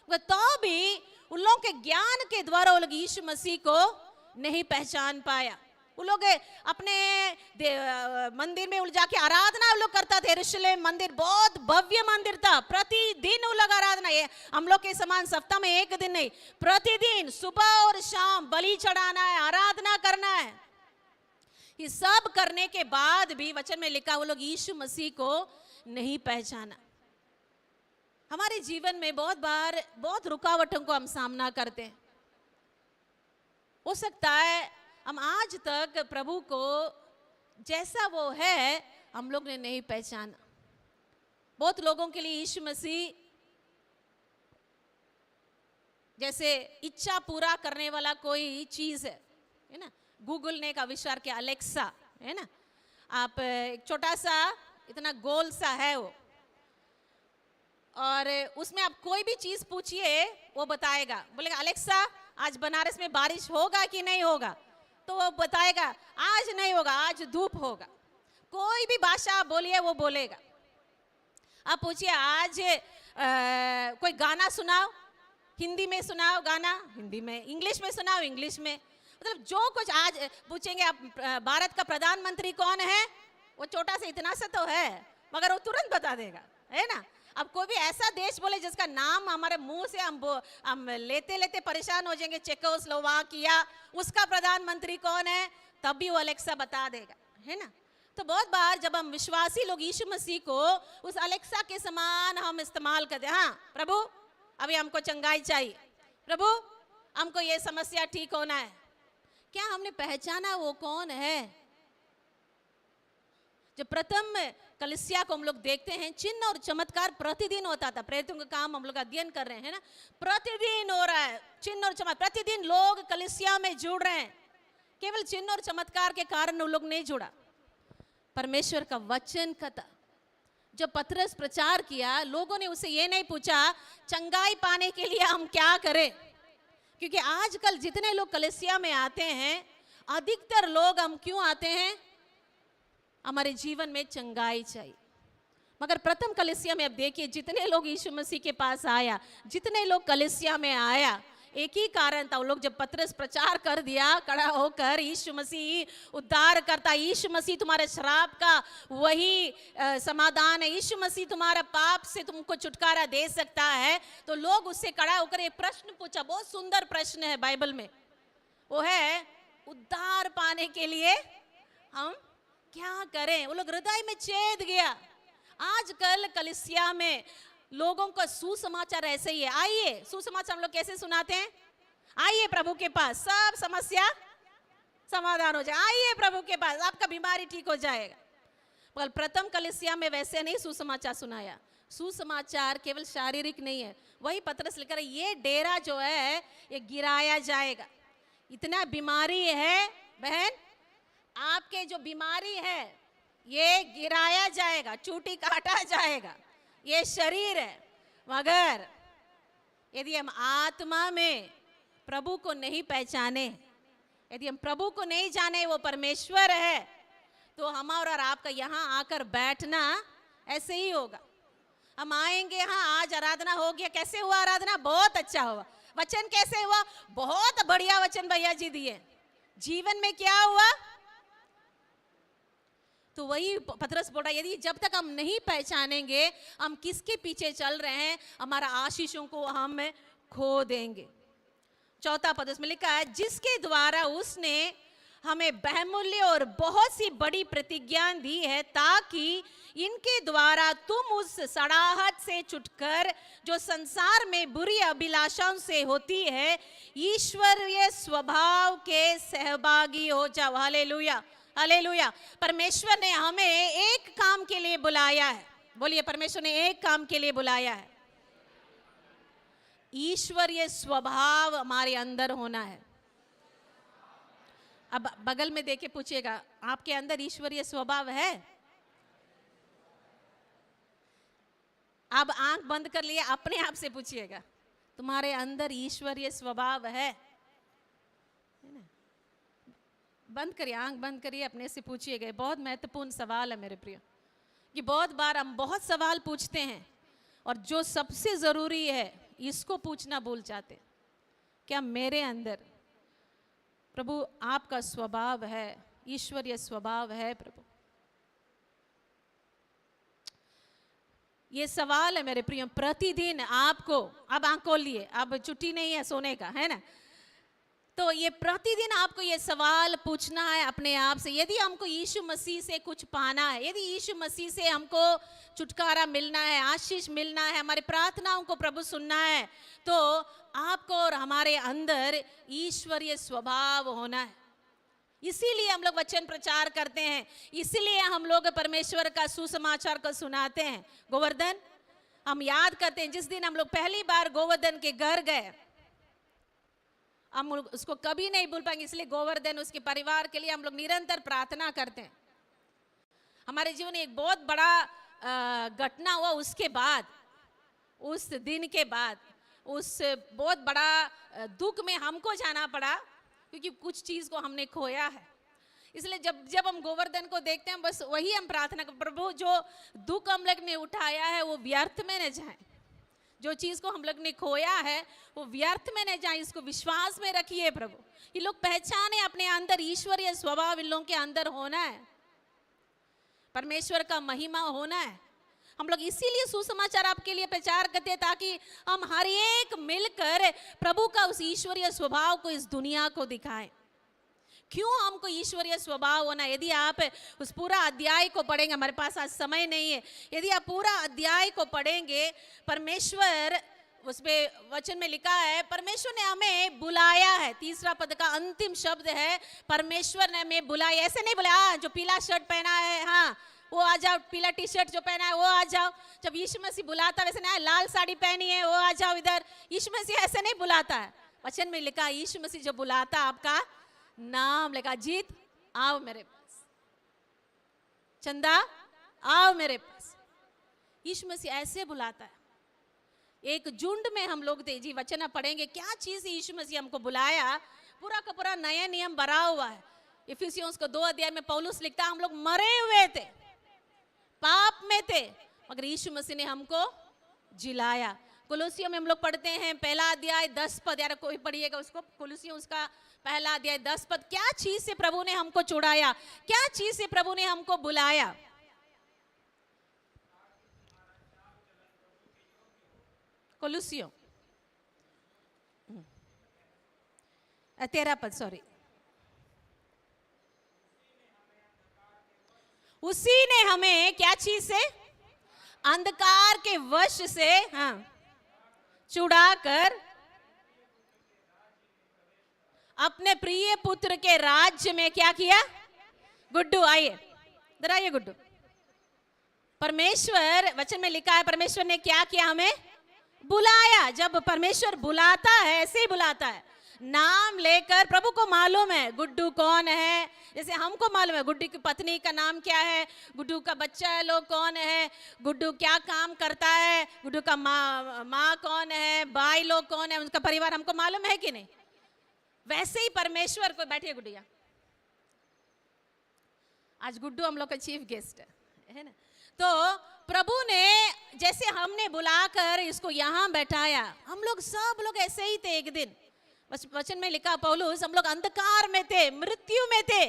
S4: तो भी उन लोगों के ज्ञान के द्वारा वो लोग यीशु मसीह को नहीं पहचान पाया। वो लोग अपने मंदिर में उलझा के आराधना वो लोग करता थे। यरूशलेम मंदिर बहुत भव्य मंदिर था, प्रतिदिन वो लोग आराधना, ये हम लोग के समान सप्ताह में एक दिन नहीं, प्रतिदिन सुबह और शाम बलि चढ़ाना है, आराधना करना है। ये सब करने के बाद भी वचन में लिखा वो लोग यीशु मसीह को नहीं पहचाना। हमारे जीवन में बहुत बार बहुत रुकावटों को हम सामना करते हैं। हो सकता है हम आज तक प्रभु को जैसा वो है हम लोग ने नहीं पहचाना। बहुत लोगों के लिए यीशु मसीह जैसे इच्छा पूरा करने वाला कोई चीज है ना। गूगल ने एक आविष्कार किया, अलेक्सा, है ना। आप एक छोटा सा इतना गोल सा है वो, और उसमें आप कोई भी चीज पूछिए वो बताएगा। बोलेगा अलेक्सा आज बनारस में बारिश होगा कि नहीं होगा, तो वो बताएगा आज नहीं होगा, आज धूप होगा। कोई भी भाषा आप बोलिए वो बोलेगा। आप पूछिए आज कोई गाना सुनाओ, हिंदी में सुनाओ गाना, हिंदी में, इंग्लिश में सुनाओ, इंग्लिश में, मतलब जो कुछ। आज पूछेंगे आप भारत का प्रधानमंत्री कौन है, वो छोटा सा इतना सा तो है, मगर वो तुरंत बता देगा, है ना। अब कोई भी ऐसा देश बोले जिसका नाम हमारे मुंह से हम लेते लेते परेशान हो जाएंगे, चेकोस्लोवाकिया, उसका प्रधानमंत्री कौन है, तब भी वो अलेक्सा बता देगा, है ना। तो बहुत बार जब हम विश्वासी लोग यीशु मसीह को उस अलेक्सा के समान हम इस्तेमाल करते हैं। हाँ प्रभु अभी हमको चंगाई चाहिए, प्रभु हमको ये समस्या ठीक होना है। क्या हमने पहचाना वो कौन है? जब प्रथम कलीसिया को हम लोग देखते हैं, चिन्ह और चमत्कार प्रतिदिन होता था। प्रेरितों का काम हम लोग अध्ययन कर रहे हैं ना, प्रतिदिन हो रहा है चिन्ह और चमत्कार, प्रतिदिन लोग कलीसिया में जुड़ रहे हैं। केवल चिन्ह और चमत्कार के कारण वो लोग नहीं जुड़ा, परमेश्वर का वचन का था। जब पतरस प्रचार किया, लोगों ने उसे ये नहीं पूछा चंगाई पाने के लिए हम क्या करें, क्योंकि आजकल जितने लोग कलीसिया में आते हैं, अधिकतर लोग हम क्यों आते हैं, हमारे जीवन में चंगाई चाहिए। मगर प्रथम कलीसिया में अब देखिए, जितने लोग यीशु मसीह के पास आया, जितने लोग कलीसिया में आया, एक ही कारण था। वो लोग जब पतरस प्रचार कर दिया खड़ा होकर, यीशु मसीह उद्धार करता, यीशु मसीह तुम्हारे श्राप का वही समाधान है, यीशु मसीह तुम्हारा पाप से तुमको छुटकारा दे सकता है, तो लोग उससे खड़ा होकर एक प्रश्न पूछा। बहुत सुंदर प्रश्न है बाइबल में, वो है उद्धार पाने के लिए हम क्या करें। वो लोग हृदय में छेद गया। आजकल कलीसिया में लोगों का सुसमाचार ऐसे ही है। आइए, सुसमाचार हम लोग कैसे सुनाते हैं, आइए प्रभु के पास, सब समस्या समाधान हो जाए, आइए प्रभु के पास, आपका बीमारी ठीक हो जाएगा। पर प्रथम कलीसिया में वैसे नहीं सुसमाचार सुनाया। सुसमाचार केवल शारीरिक नहीं है, वही पतरस लिख रहा है, ये डेरा जो है ये गिराया जाएगा। इतना बीमारी है बहन, आपके जो बीमारी है ये गिराया जाएगा, चूटी काटा जाएगा, ये शरीर है। मगर यदि हम आत्मा में प्रभु को नहीं पहचाने, यदि हम प्रभु को नहीं जाने वो परमेश्वर है, तो हमारा और आपका यहाँ आकर बैठना ऐसे ही होगा। हम आएंगे, हाँ आज आराधना हो गया, कैसे हुआ आराधना, बहुत अच्छा हुआ। वचन कैसे हुआ, बहुत बढ़िया वचन भैया जी दिए। जीवन में क्या हुआ, तो वही पतरस बोल रहा है, यदि जब तक हम नहीं पहचानेंगे हम किसके पीछे चल रहे हैं, हमारा आशीषों को हम खो देंगे। चौथा पद में लिखा है, जिसके द्वारा उसने हमें बहुमूल्य और बहुत सी बड़ी प्रतिज्ञा दी है, ताकि इनके द्वारा तुम उस सड़ाहट से छुटकर जो संसार में बुरी अभिलाषाओं से होती है, ईश्वरीय स्वभाव के सहभागी हो जाओ। Hallelujah, hallelujah. परमेश्वर ने हमें एक काम के लिए बुलाया है। बोलिए, परमेश्वर ने एक काम के लिए बुलाया है। ईश्वरीय स्वभाव हमारे अंदर होना है। अब बगल में देके पूछिएगा, आपके अंदर ईश्वरीय स्वभाव है? अब आंख बंद कर लिए, अपने आप से पूछिएगा, तुम्हारे अंदर ईश्वरीय स्वभाव है ना? बंद करिए, आंख बंद करिए, अपने से पूछिएगा। बहुत महत्वपूर्ण सवाल है मेरे प्रिय, कि बहुत बार हम बहुत सवाल पूछते हैं और जो सबसे जरूरी है इसको पूछना भूल जाते। क्या मेरे अंदर प्रभु आपका स्वभाव है, ईश्वरीय स्वभाव है? प्रभु, ये सवाल है मेरे प्रिय। प्रतिदिन आपको, अब आंख खोल लिए, अब छुट्टी नहीं है सोने का, है ना? तो ये प्रतिदिन आपको ये सवाल पूछना है अपने आप से। यदि हमको यीशु मसीह से कुछ पाना है, यदि यीशु मसीह से हमको छुटकारा मिलना है, आशीष मिलना है, हमारी प्रार्थनाओं को प्रभु सुनना है, तो आपको और हमारे अंदर ईश्वरीय स्वभाव होना है। इसीलिए हम लोग वचन प्रचार करते हैं, इसीलिए हम लोग परमेश्वर का सुसमाचार को सुनाते हैं। गोवर्धन, हम याद करते हैं जिस दिन हम लोग पहली बार गोवर्धन के घर गए, हम उसको कभी नहीं भूल पाएंगे। इसलिए गोवर्धन, उसके परिवार के लिए हम लोग निरंतर प्रार्थना करते हैं। हमारे जीवन में एक बहुत बड़ा घटना हुआ, उसके बाद, उस दिन के बाद, उस बहुत बड़ा दुख में हमको जाना पड़ा, क्योंकि कुछ चीज को हमने खोया है। इसलिए जब जब हम गोवर्धन को देखते हैं, बस वही हम प्रार्थना करते, प्रभु जो दुख हम लोग ने उठाया है वो व्यर्थ में न जाए, जो चीज को हम लोग ने खोया है वो व्यर्थ में न जाए, इसको विश्वास में रखिए प्रभु। ये लोग पहचाने अपने अंदर ईश्वरीय स्वभाव इन लोगों के अंदर होना है, परमेश्वर का महिमा होना है। हम लोग इसीलिए सुसमाचार आपके लिए प्रचार करते हैं, ताकि हम हर एक मिलकर प्रभु का उस ईश्वरीय स्वभाव को इस दुनिया को दिखाएं। क्यों हमको ईश्वरीय स्वभाव होना? यदि आप उस पूरा अध्याय को पढ़ेंगे, हमारे पास आज समय नहीं है, यदि आप पूरा अध्याय को पढ़ेंगे, परमेश्वर, उसमें वचन में लिखा है, परमेश्वर ने हमें बुलाया है। तीसरा पद का अंतिम शब्द है, परमेश्वर ने हमें बुलाया। ऐसे नहीं बुलाया, जो पीला शर्ट पहना है, हाँ वो आ जाओ, पीला टी शर्ट जो पहना है वो आ जाओ। जब यीशु मसीह बुलाता है, वैसे नहीं, लाल साड़ी पहनी है वो आ जाओ इधर। यीशु मसीह ऐसे नहीं बुलाता है। वचन में लिखा, यीशु मसीह जो बुलाता है, आपका नाम लेगा, जीत आओ मेरे पास, चंदा आओ मेरे पास। यीशु मसीह ऐसे बुलाता है। एक झुंड में हम लोग थे जी, वचन पढ़ेंगे क्या चीज यीशु मसीह हमको बुलाया, पूरा का पूरा नया नियम भरा हुआ है। इफिसियों को 2 अध्याय में पौलुस लिखता है, हम लोग मरे हुए थे, पाप में थे, मगर यीशु मसीह ने हमको जिलाया। कुलुसियों में हम लोग पढ़ते हैं, पहला अध्याय 10 पद, यार कोई पढ़िएगा उसको, कुलुसियों उसका पहला अध्याय 10 पद। क्या चीज से प्रभु ने हमको छुड़ाया, क्या चीज से प्रभु ने हमको बुलाया? कुलुसियों 13 पद, सॉरी, उसी ने हमें क्या चीज से? अंधकार के वश से, हाँ, छुड़ाकर अपने प्रिय पुत्र के राज्य में क्या किया? गुड्डू आइए, इधर आइए गुड्डू। परमेश्वर, वचन में लिखा है, परमेश्वर ने क्या किया? हमें बुलाया। जब परमेश्वर बुलाता है, ऐसे ही बुलाता है, नाम लेकर। प्रभु को मालूम है गुड्डू कौन है, जैसे हमको मालूम है गुड्डू की पत्नी का नाम क्या है, गुड्डू का बच्चा लोग कौन है, गुड्डू क्या काम करता है, गुड्डू का माँ कौन है, भाई लोग कौन है, उनका परिवार हमको मालूम है कि नहीं? वैसे ही परमेश्वर को, बैठिए गुड्डिया, आज गुड्डू हम लोग का चीफ गेस्ट है ना। तो प्रभु ने जैसे हमने बुलाकर इसको यहाँ बैठाया, हम लोग सब लोग ऐसे ही थे एक दिन। वचन में लिखा पौलुस, हम लोग अंधकार में थे, मृत्यु में थे,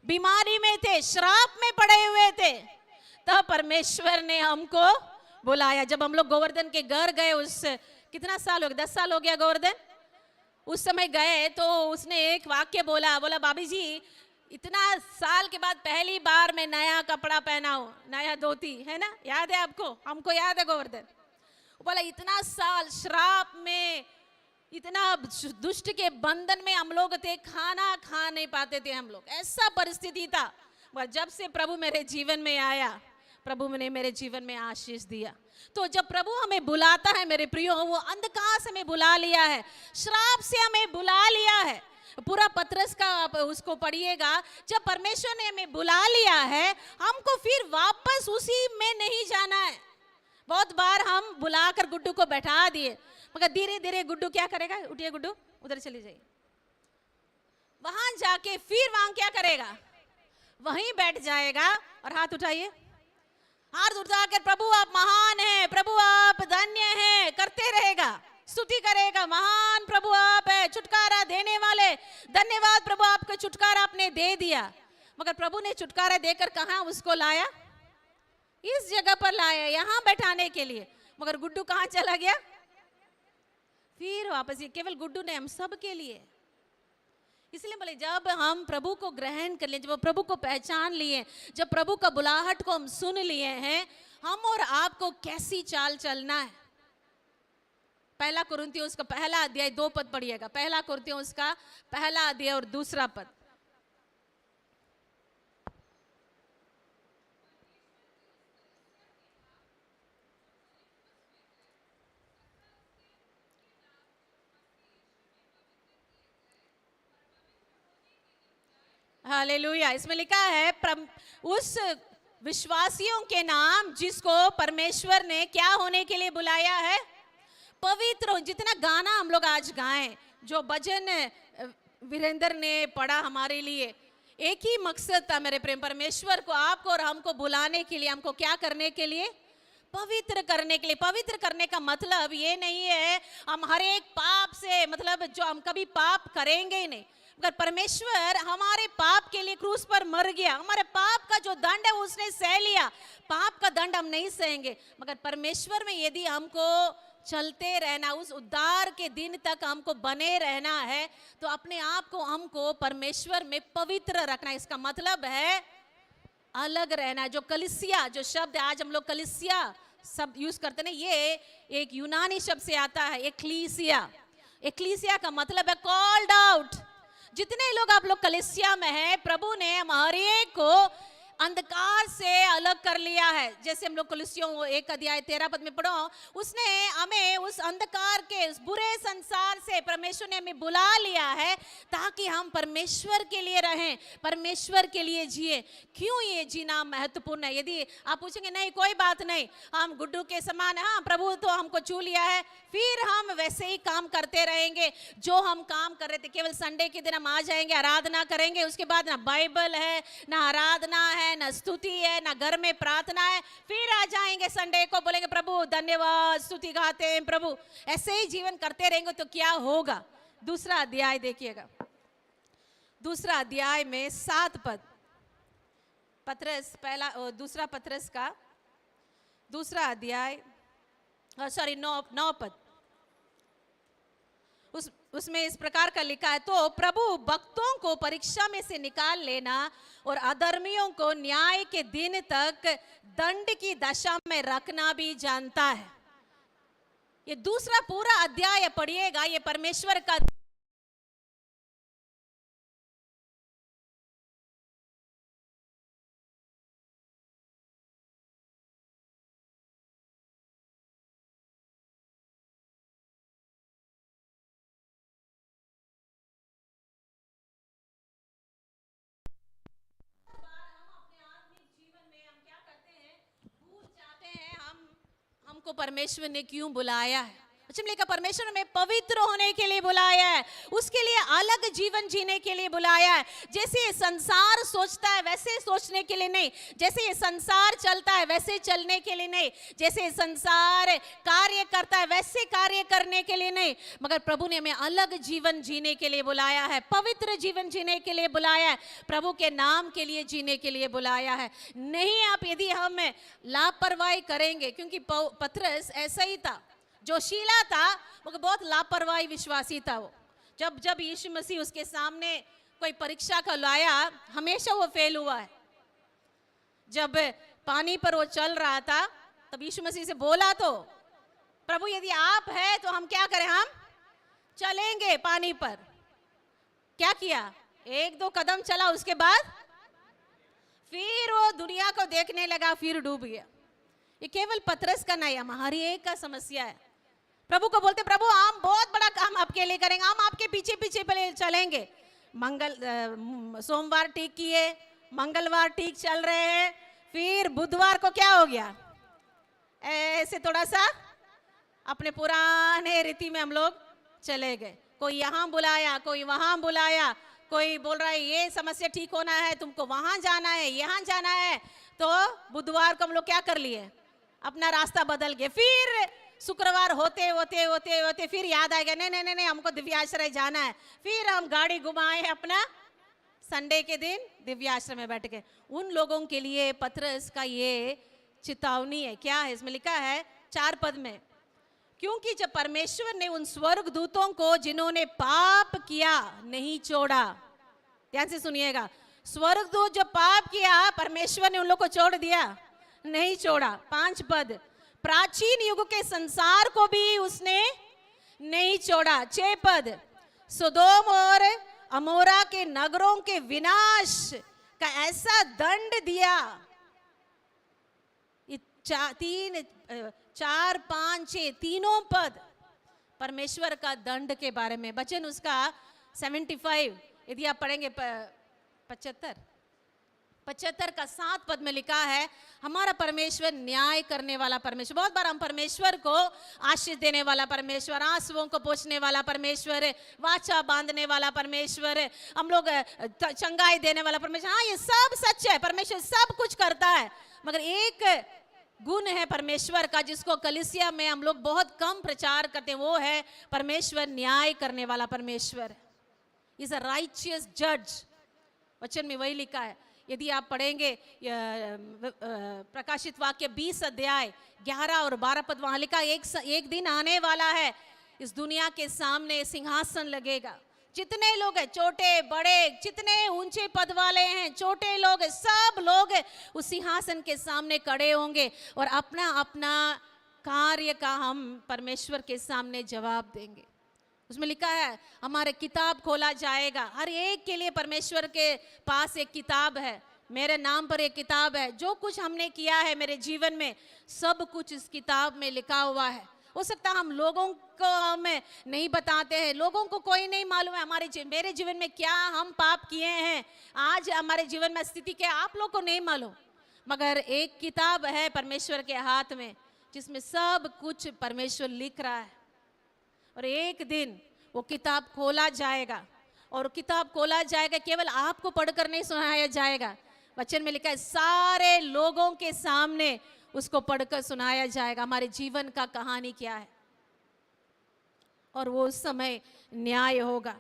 S4: बीमारी में थे, श्राप में पड़े हुए थे, तब परमेश्वर ने हमको बुलाया। जब हम लोग गोवर्धन के घर गए, उस कितना साल हो गया, 10 साल हो गया गोवर्धन, उस समय गए तो उसने एक वाक्य बोला, भाभी जी इतना साल के बाद पहली बार मैं नया कपड़ा पहना हूं, नया धोती, है ना, याद है आपको? हमको याद है गोवर्धन। वो बोला इतना साल श्राप में, इतना दुष्ट के बंधन में हम लोग थे, खाना खा नहीं पाते थे हम लोग, ऐसा परिस्थिति था। पर जब से प्रभु मेरे जीवन में आया, प्रभु ने मेरे जीवन में आशीष दिया। तो जब प्रभु हमें बुलाता है मेरे प्रियो, वो अंधकार से हमें बुला लिया है, श्राप से हमें बुला लिया है। पूरा पत्रस का आप उसको पढ़िएगा, जब परमेश्वर ने हमें बुला लिया है, हमको फिर वापस उसी में नहीं जाना है। बहुत बार हम बुलाकर गुड्डू को बैठा दिए, मगर धीरे धीरे गुड्डू क्या करेगा? उठिए गुड्डू, उधर चली जाइए। वहां जाके फिर वहां क्या करेगा? वहीं बैठ जाएगा और हाथ उठाइए, हाथ उठाकर प्रभु आप महान हैं, प्रभु आप धन्य हैं करते रहेगा, स्तुति करेगा, महान प्रभु आप है, छुटकारा देने वाले, धन्यवाद प्रभु आपको छुटकारा आपने दे दिया। मगर प्रभु ने छुटकारा देकर कहां उसको लाया? इस जगह पर लाया, यहां बैठाने के लिए। मगर गुड्डू कहां चला गया? फिर वापस। ये केवल गुड्डू ने, हम सब के लिए। इसलिए बोले जब हम प्रभु को ग्रहण कर लिए, जब प्रभु को पहचान लिए, जब प्रभु का बुलाहट को हम सुन लिए हैं, हम और आपको कैसी चाल चलना है। पहला कुरिन्थियों उसका पहला अध्याय 2 पद पढ़िएगा। पहला कुरिन्थियों उसका पहला अध्याय और दूसरा पद। हालेलुया। इसमें लिखा है उस विश्वासियों के नाम जिसको परमेश्वर ने क्या होने के लिए बुलाया है? पवित्र। जितना गाना हम लोग आज गाएं, जो भजन वीरेंद्र ने पढ़ा हमारे लिए, एक ही मकसद था मेरे प्रेम, परमेश्वर को, आपको और हमको बुलाने के लिए, हमको क्या करने के लिए? पवित्र करने के लिए। पवित्र करने का मतलब ये नहीं है हम हर एक पाप से, मतलब जो हम कभी पाप करेंगे ही नहीं, मगर परमेश्वर हमारे पाप के लिए क्रूस पर मर गया, हमारे पाप का जो दंड है उसने सह लिया। पाप का दंड हम नहीं सहेंगे, मगर परमेश्वर में यदि हमको चलते रहना, उस उद्धार के दिन तक हमको बने रहना है, तो अपने आप को हमको परमेश्वर में पवित्र रखना। इसका मतलब है अलग रहना। जो कलीसिया, जो शब्द आज हम लोग कलीसिया सब यूज करते हैं, ये एक यूनानी शब्द से आता है, एक्लीसिया। एक्लीसिया का मतलब है कॉल्ड आउट। जितने लोग आप लोग कलीसिया में हैं, प्रभु ने हमारे को अंधकार से अलग कर लिया है। जैसे हम लोग कलीसियों 1 अध्याय 13 पद में पढ़ो, उसने हमें उस अंधकार के, उस बुरे संसार से परमेश्वर ने हमें बुला लिया है, ताकि हम परमेश्वर के लिए रहें, परमेश्वर के लिए जिए। क्यों ये जीना महत्वपूर्ण है? यदि आप पूछेंगे नहीं कोई बात नहीं, हम गुड्डू के समान, हाँ प्रभु तो हमको छू लिया है, फिर हम वैसे ही काम करते रहेंगे जो हम काम कर रहे थे। केवल संडे के दिन हम आ जाएंगे, आराधना करेंगे, उसके बाद ना बाइबल है, ना आराधना है, ना स्तुति है, ना घर में प्रार्थना है, फिर आ जाएंगे संडे को, बोलेंगे प्रभु धन्यवाद, स्तुति गाते हैं प्रभु। ऐसे ही जीवन करते रहेंगे तो क्या होगा? दूसरा अध्याय देखिएगा, दूसरा अध्याय में 7 पद, पत्रस पहला, दूसरा पत्रस का दूसरा अध्याय, सॉरी 9 पद, उसमें इस प्रकार का लिखा है, तो प्रभु भक्तों को परीक्षा में से निकाल लेना और अधर्मियों को न्याय के दिन तक दंड की दशा में रखना भी जानता है। ये दूसरा पूरा अध्याय पढ़िएगा, ये परमेश्वर का हमको परमेश्वर ने क्यों बुलाया है। का परमेश्वर में पवित्र होने के लिए बुलाया है, उसके लिए अलग जीवन जीने के लिए बुलाया है। जैसे ये संसार सोचता है वैसे सोचने के लिए नहीं, जैसे ये संसार चलता है वैसे चलने के लिए नहीं, जैसे ये संसार कार्य करता है वैसे कार्य करने के लिए नहीं, मगर प्रभु ने हमें अलग जीवन जीने के लिए बुलाया है, पवित्र जीवन जीने के लिए बुलाया है, प्रभु के नाम के लिए जीने के लिए बुलाया है। नहीं, आप यदि हम लापरवाही करेंगे, क्योंकि पत्रस ऐसा ही था, जोशीला था, मगर बहुत लापरवाही विश्वासी था वो। जब जब यीशु मसीह उसके सामने कोई परीक्षा का लाया, हमेशा वो फेल हुआ है। जब पानी पर वो चल रहा था तब यीशु मसीह से बोला तो, प्रभु यदि आप है तो हम क्या करें, हम चलेंगे पानी पर। क्या किया, एक दो कदम चला, उसके बाद फिर वो दुनिया को देखने लगा, फिर डूब गया। ये केवल पतरस का नहीं, हमारी एक का समस्या है। प्रभु को बोलते, प्रभु हम बहुत बड़ा काम आपके लिए करेंगे, हम आपके पीछे पीछे पहले चलेंगे। सोमवार ठीक किए, मंगलवार ठीक चल रहे हैं, फिर बुधवार को क्या हो गया, ऐसे थोड़ा सा अपने पुराने रीति में हम लोग चले गए। कोई यहाँ बुलाया, कोई वहां बुलाया, कोई बोल रहा है ये समस्या ठीक होना है, तुमको वहां जाना है, यहाँ जाना है। तो बुधवार को हम लोग क्या कर लिए, अपना रास्ता बदल गए। फिर शुक्रवार होते होते होते होते फिर याद आ गया, नहीं नहीं नहीं, हमको दिव्याश्रय जाना है। फिर हम गाड़ी घुमाए अपना, संडे के दिन दिव्याश्रय में बैठ गए। उन लोगों के लिए पतरस का ये चेतावनी है। क्या है इसमें लिखा है 4 पद में, क्योंकि जब परमेश्वर ने उन स्वर्ग दूतों को जिन्होंने पाप किया नहीं छोड़ा, ध्यान से सुनिएगा, स्वर्ग दूत जो पाप किया परमेश्वर ने उन लोग को छोड़ दिया, नहीं छोड़ा। 5 पद, प्राचीन युग के संसार को भी उसने नहीं छोड़ा। 6 पद, सोदोम और अमोरा के नगरों के विनाश का ऐसा दंड दिया। 4, 5, 6 तीनों पद परमेश्वर का दंड के बारे में। वचन उसका 75, यदि आप पढ़ेंगे 75 का 7 पद में लिखा है, हमारा परमेश्वर न्याय करने वाला परमेश्वर। बहुत बार हम परमेश्वर को आशीष देने वाला परमेश्वर, आंसुओं को पोंछने वाला परमेश्वर, वाचा बांधने वाला परमेश्वर, हम लोग चंगाई देने वाला परमेश्वर, हाँ ये सब सच है, परमेश्वर सब कुछ करता है। मगर एक गुण है परमेश्वर का जिसको कलीसिया में हम लोग बहुत कम प्रचार करते हैं, वो है परमेश्वर न्याय करने वाला परमेश्वर। इज अ राइचियस जज, वचन में वही लिखा है। यदि आप पढ़ेंगे प्रकाशित वाक्य 20 अध्याय 11 और 12 पद, वहां लिखा एक दिन आने वाला है, इस दुनिया के सामने सिंहासन लगेगा। जितने लोग हैं, छोटे बड़े, जितने ऊंचे पद वाले हैं, छोटे लोग, सब लोग उस सिंहासन के सामने खड़े होंगे और अपना अपना कार्य का हम परमेश्वर के सामने जवाब देंगे। उसमें लिखा है हमारे किताब खोला जाएगा, हर एक के लिए परमेश्वर के पास एक किताब है, मेरे नाम पर एक किताब है। जो कुछ हमने किया है मेरे जीवन में, सब कुछ इस किताब में लिखा हुआ है। हो सकता है हम लोगों को हमें नहीं बताते हैं, लोगों को कोई नहीं मालूम है मेरे जीवन में क्या हम पाप किए हैं, आज हमारे जीवन में स्थिति क्या, आप लोग को नहीं मालूम। मगर एक किताब है परमेश्वर के हाथ में जिसमें सब कुछ परमेश्वर लिख रहा है। और एक दिन वो किताब खोला जाएगा, और किताब खोला जाएगा, केवल आपको पढ़कर नहीं सुनाया जाएगा। वचन में लिखा है सारे लोगों के सामने उसको पढ़कर सुनाया जाएगा, हमारे जीवन का कहानी क्या है, और वो उस समय न्याय होगा।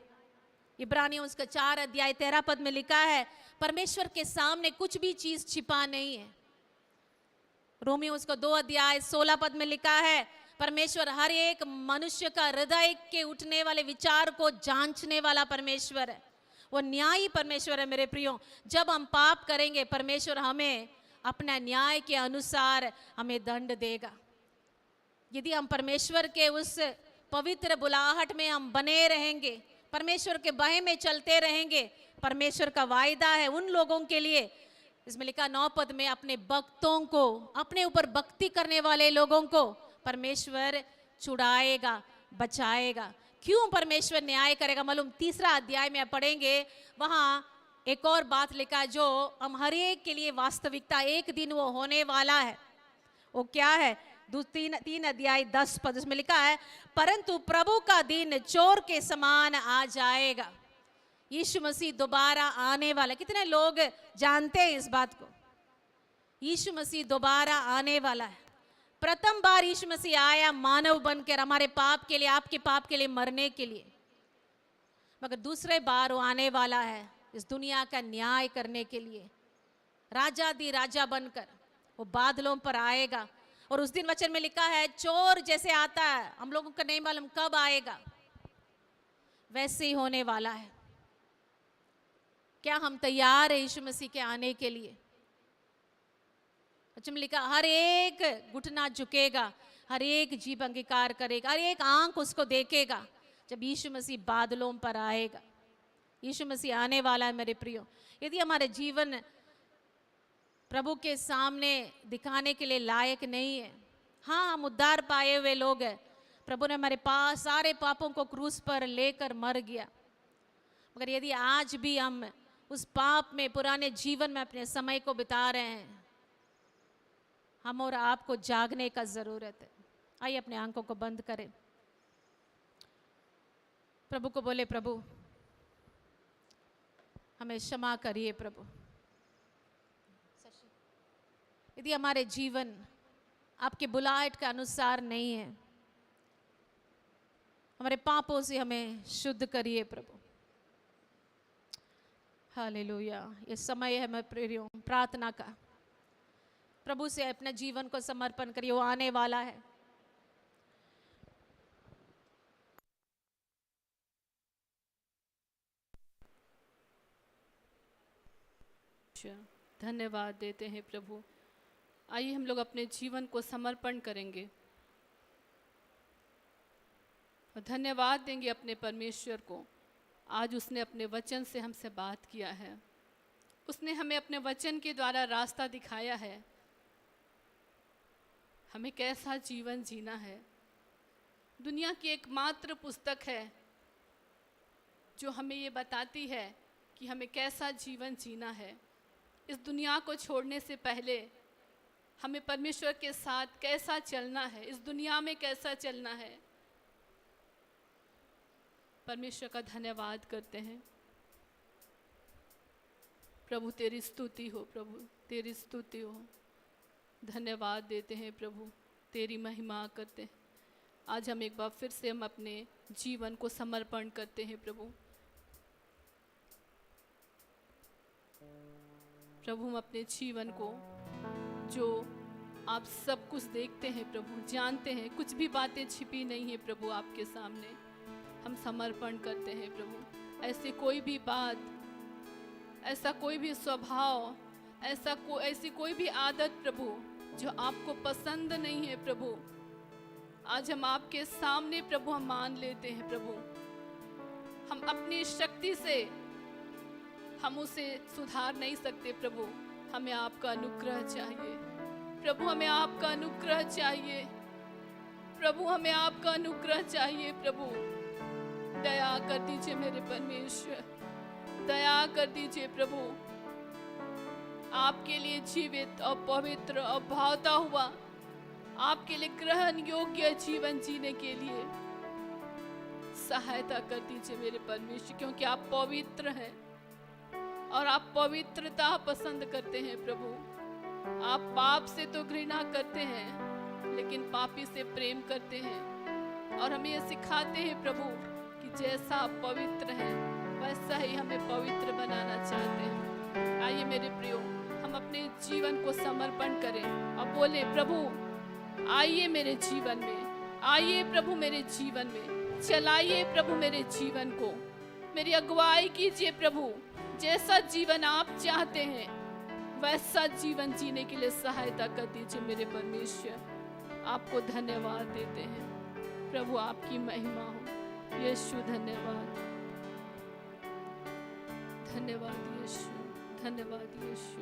S4: इब्रानियों उसका 4 अध्याय 13 पद में लिखा है परमेश्वर के सामने कुछ भी चीज छिपा नहीं है। रोमियो उसका 2 अध्याय 16 पद में लिखा है परमेश्वर हर एक मनुष्य का हृदय के उठने वाले विचार को जांचने वाला परमेश्वर है, वो न्यायी परमेश्वर है। मेरे प्रियो, जब हम पाप करेंगे परमेश्वर हमें अपना न्याय के अनुसार हमें दंड देगा। यदि हम परमेश्वर के उस पवित्र बुलाहट में हम बने रहेंगे, परमेश्वर के बाहे में चलते रहेंगे, परमेश्वर का वायदा है उन लोगों के लिए, इसमें लिखा 9 पद में, अपने भक्तों को, अपने ऊपर भक्ति करने वाले लोगों को परमेश्वर छुड़ाएगा, बचाएगा। क्यों परमेश्वर न्याय करेगा मालूम? 3 अध्याय में आप पढ़ेंगे, वहां एक और बात लिखा है जो हम हर एक के लिए वास्तविकता, एक दिन वो होने वाला है। वो क्या है? 3 अध्याय 10 पद, उसमें लिखा है परंतु प्रभु का दिन चोर के समान आ जाएगा। यीशु मसीह दोबारा आने वाला, कितने लोग जानते हैं इस बात को? यीशु मसीह दोबारा आने वाला है। प्रथम बार यीशु मसीह आया मानव बनकर हमारे पाप के लिए, आपके पाप के लिए मरने के लिए, मगर दूसरे बार वो आने वाला है इस दुनिया का न्याय करने के लिए, राजा दी राजा बनकर वो बादलों पर आएगा। और उस दिन वचन में लिखा है चोर जैसे आता है, हम लोगों को नहीं मालूम कब आएगा, वैसे ही होने वाला है। क्या हम तैयार हैं यीशु मसीह के आने के लिए? अच्छा में लिखा, हर एक घुटना झुकेगा, हर एक जीभ अंगीकार करेगा, हर एक आंख उसको देखेगा जब यीशु मसीह बादलों पर आएगा। यीशु मसीह आने वाला है मेरे प्रियो। यदि हमारे जीवन प्रभु के सामने दिखाने के लिए लायक नहीं है, हाँ हम उद्धार पाए हुए लोग हैं, प्रभु ने हमारे पास सारे पापों को क्रूस पर लेकर मर गया, मगर यदि आज भी हम उस पाप में, पुराने जीवन में अपने समय को बिता रहे हैं, हम और आपको जागने का जरूरत है। आइए अपने आंखों को बंद करें, प्रभु को बोले, प्रभु हमें क्षमा करिए। प्रभु यदि हमारे जीवन आपके बुलाहट के अनुसार नहीं है, हमारे पापों से हमें शुद्ध करिए प्रभु। हालेलुया। ये समय है मैं प्रियो प्रार्थना का, प्रभु से अपने जीवन को समर्पण करिए, वो आने वाला है।
S5: धन्यवाद देते हैं प्रभु। आइए हम लोग अपने जीवन को समर्पण करेंगे और धन्यवाद देंगे अपने परमेश्वर को। आज उसने अपने वचन से हमसे बात किया है, उसने हमें अपने वचन के द्वारा रास्ता दिखाया है, हमें कैसा जीवन जीना है। दुनिया की एकमात्र पुस्तक है जो हमें ये बताती है कि हमें कैसा जीवन जीना है। इस दुनिया को छोड़ने से पहले हमें परमेश्वर के साथ कैसा चलना है, इस दुनिया में कैसा चलना है। परमेश्वर का धन्यवाद करते हैं। प्रभु तेरी स्तुति हो, प्रभु तेरी स्तुति हो। धन्यवाद देते हैं प्रभु, तेरी महिमा करते हैं। आज हम एक बार फिर से हम अपने जीवन को समर्पण करते हैं प्रभु। प्रभु हम अपने जीवन को, जो आप सब कुछ देखते हैं प्रभु, जानते हैं, कुछ भी बातें छिपी नहीं है प्रभु, आपके सामने हम समर्पण करते हैं प्रभु। ऐसी कोई भी बात, ऐसा कोई भी स्वभाव, ऐसी कोई भी आदत प्रभु जो आपको पसंद नहीं है प्रभु, आज हम आपके सामने प्रभु हम मान लेते हैं प्रभु। हम अपनी शक्ति से हम उसे सुधार नहीं सकते प्रभु, हमें आपका अनुग्रह चाहिए प्रभु, हमें आपका अनुग्रह चाहिए प्रभु, हमें आपका अनुग्रह चाहिए प्रभु। दया कर दीजिए मेरे परमेश्वर, दया कर दीजिए प्रभु। आपके लिए जीवित और पवित्र और भावता हुआ, आपके लिए ग्रहण योग्य जीवन जीने के लिए सहायता कर दीजिए मेरे परमेश्वर, क्योंकि आप पवित्र हैं और आप पवित्रता पसंद करते हैं प्रभु। आप पाप से तो घृणा करते हैं, लेकिन पापी से प्रेम करते हैं। और हमें ये सिखाते हैं प्रभु कि जैसा आप पवित्र हैं, वैसा ही हमें पवित्र बनाना चाहते हैं। आइए मेरे प्रियो, हम अपने जीवन को समर्पण करें और बोले, प्रभु आइए मेरे जीवन में, आइए प्रभु मेरे जीवन में, चलाइए प्रभु मेरे जीवन को, मेरी अगुवाई कीजिए प्रभु। जैसा जीवन आप चाहते हैं वैसा जीवन जीने के लिए सहायता कर दीजिए मेरे परमेश्वर। आपको धन्यवाद देते हैं प्रभु, आपकी महिमा हो। यीशु धन्यवाद, धन्यवाद यीशु, धन्यवाद यीशु।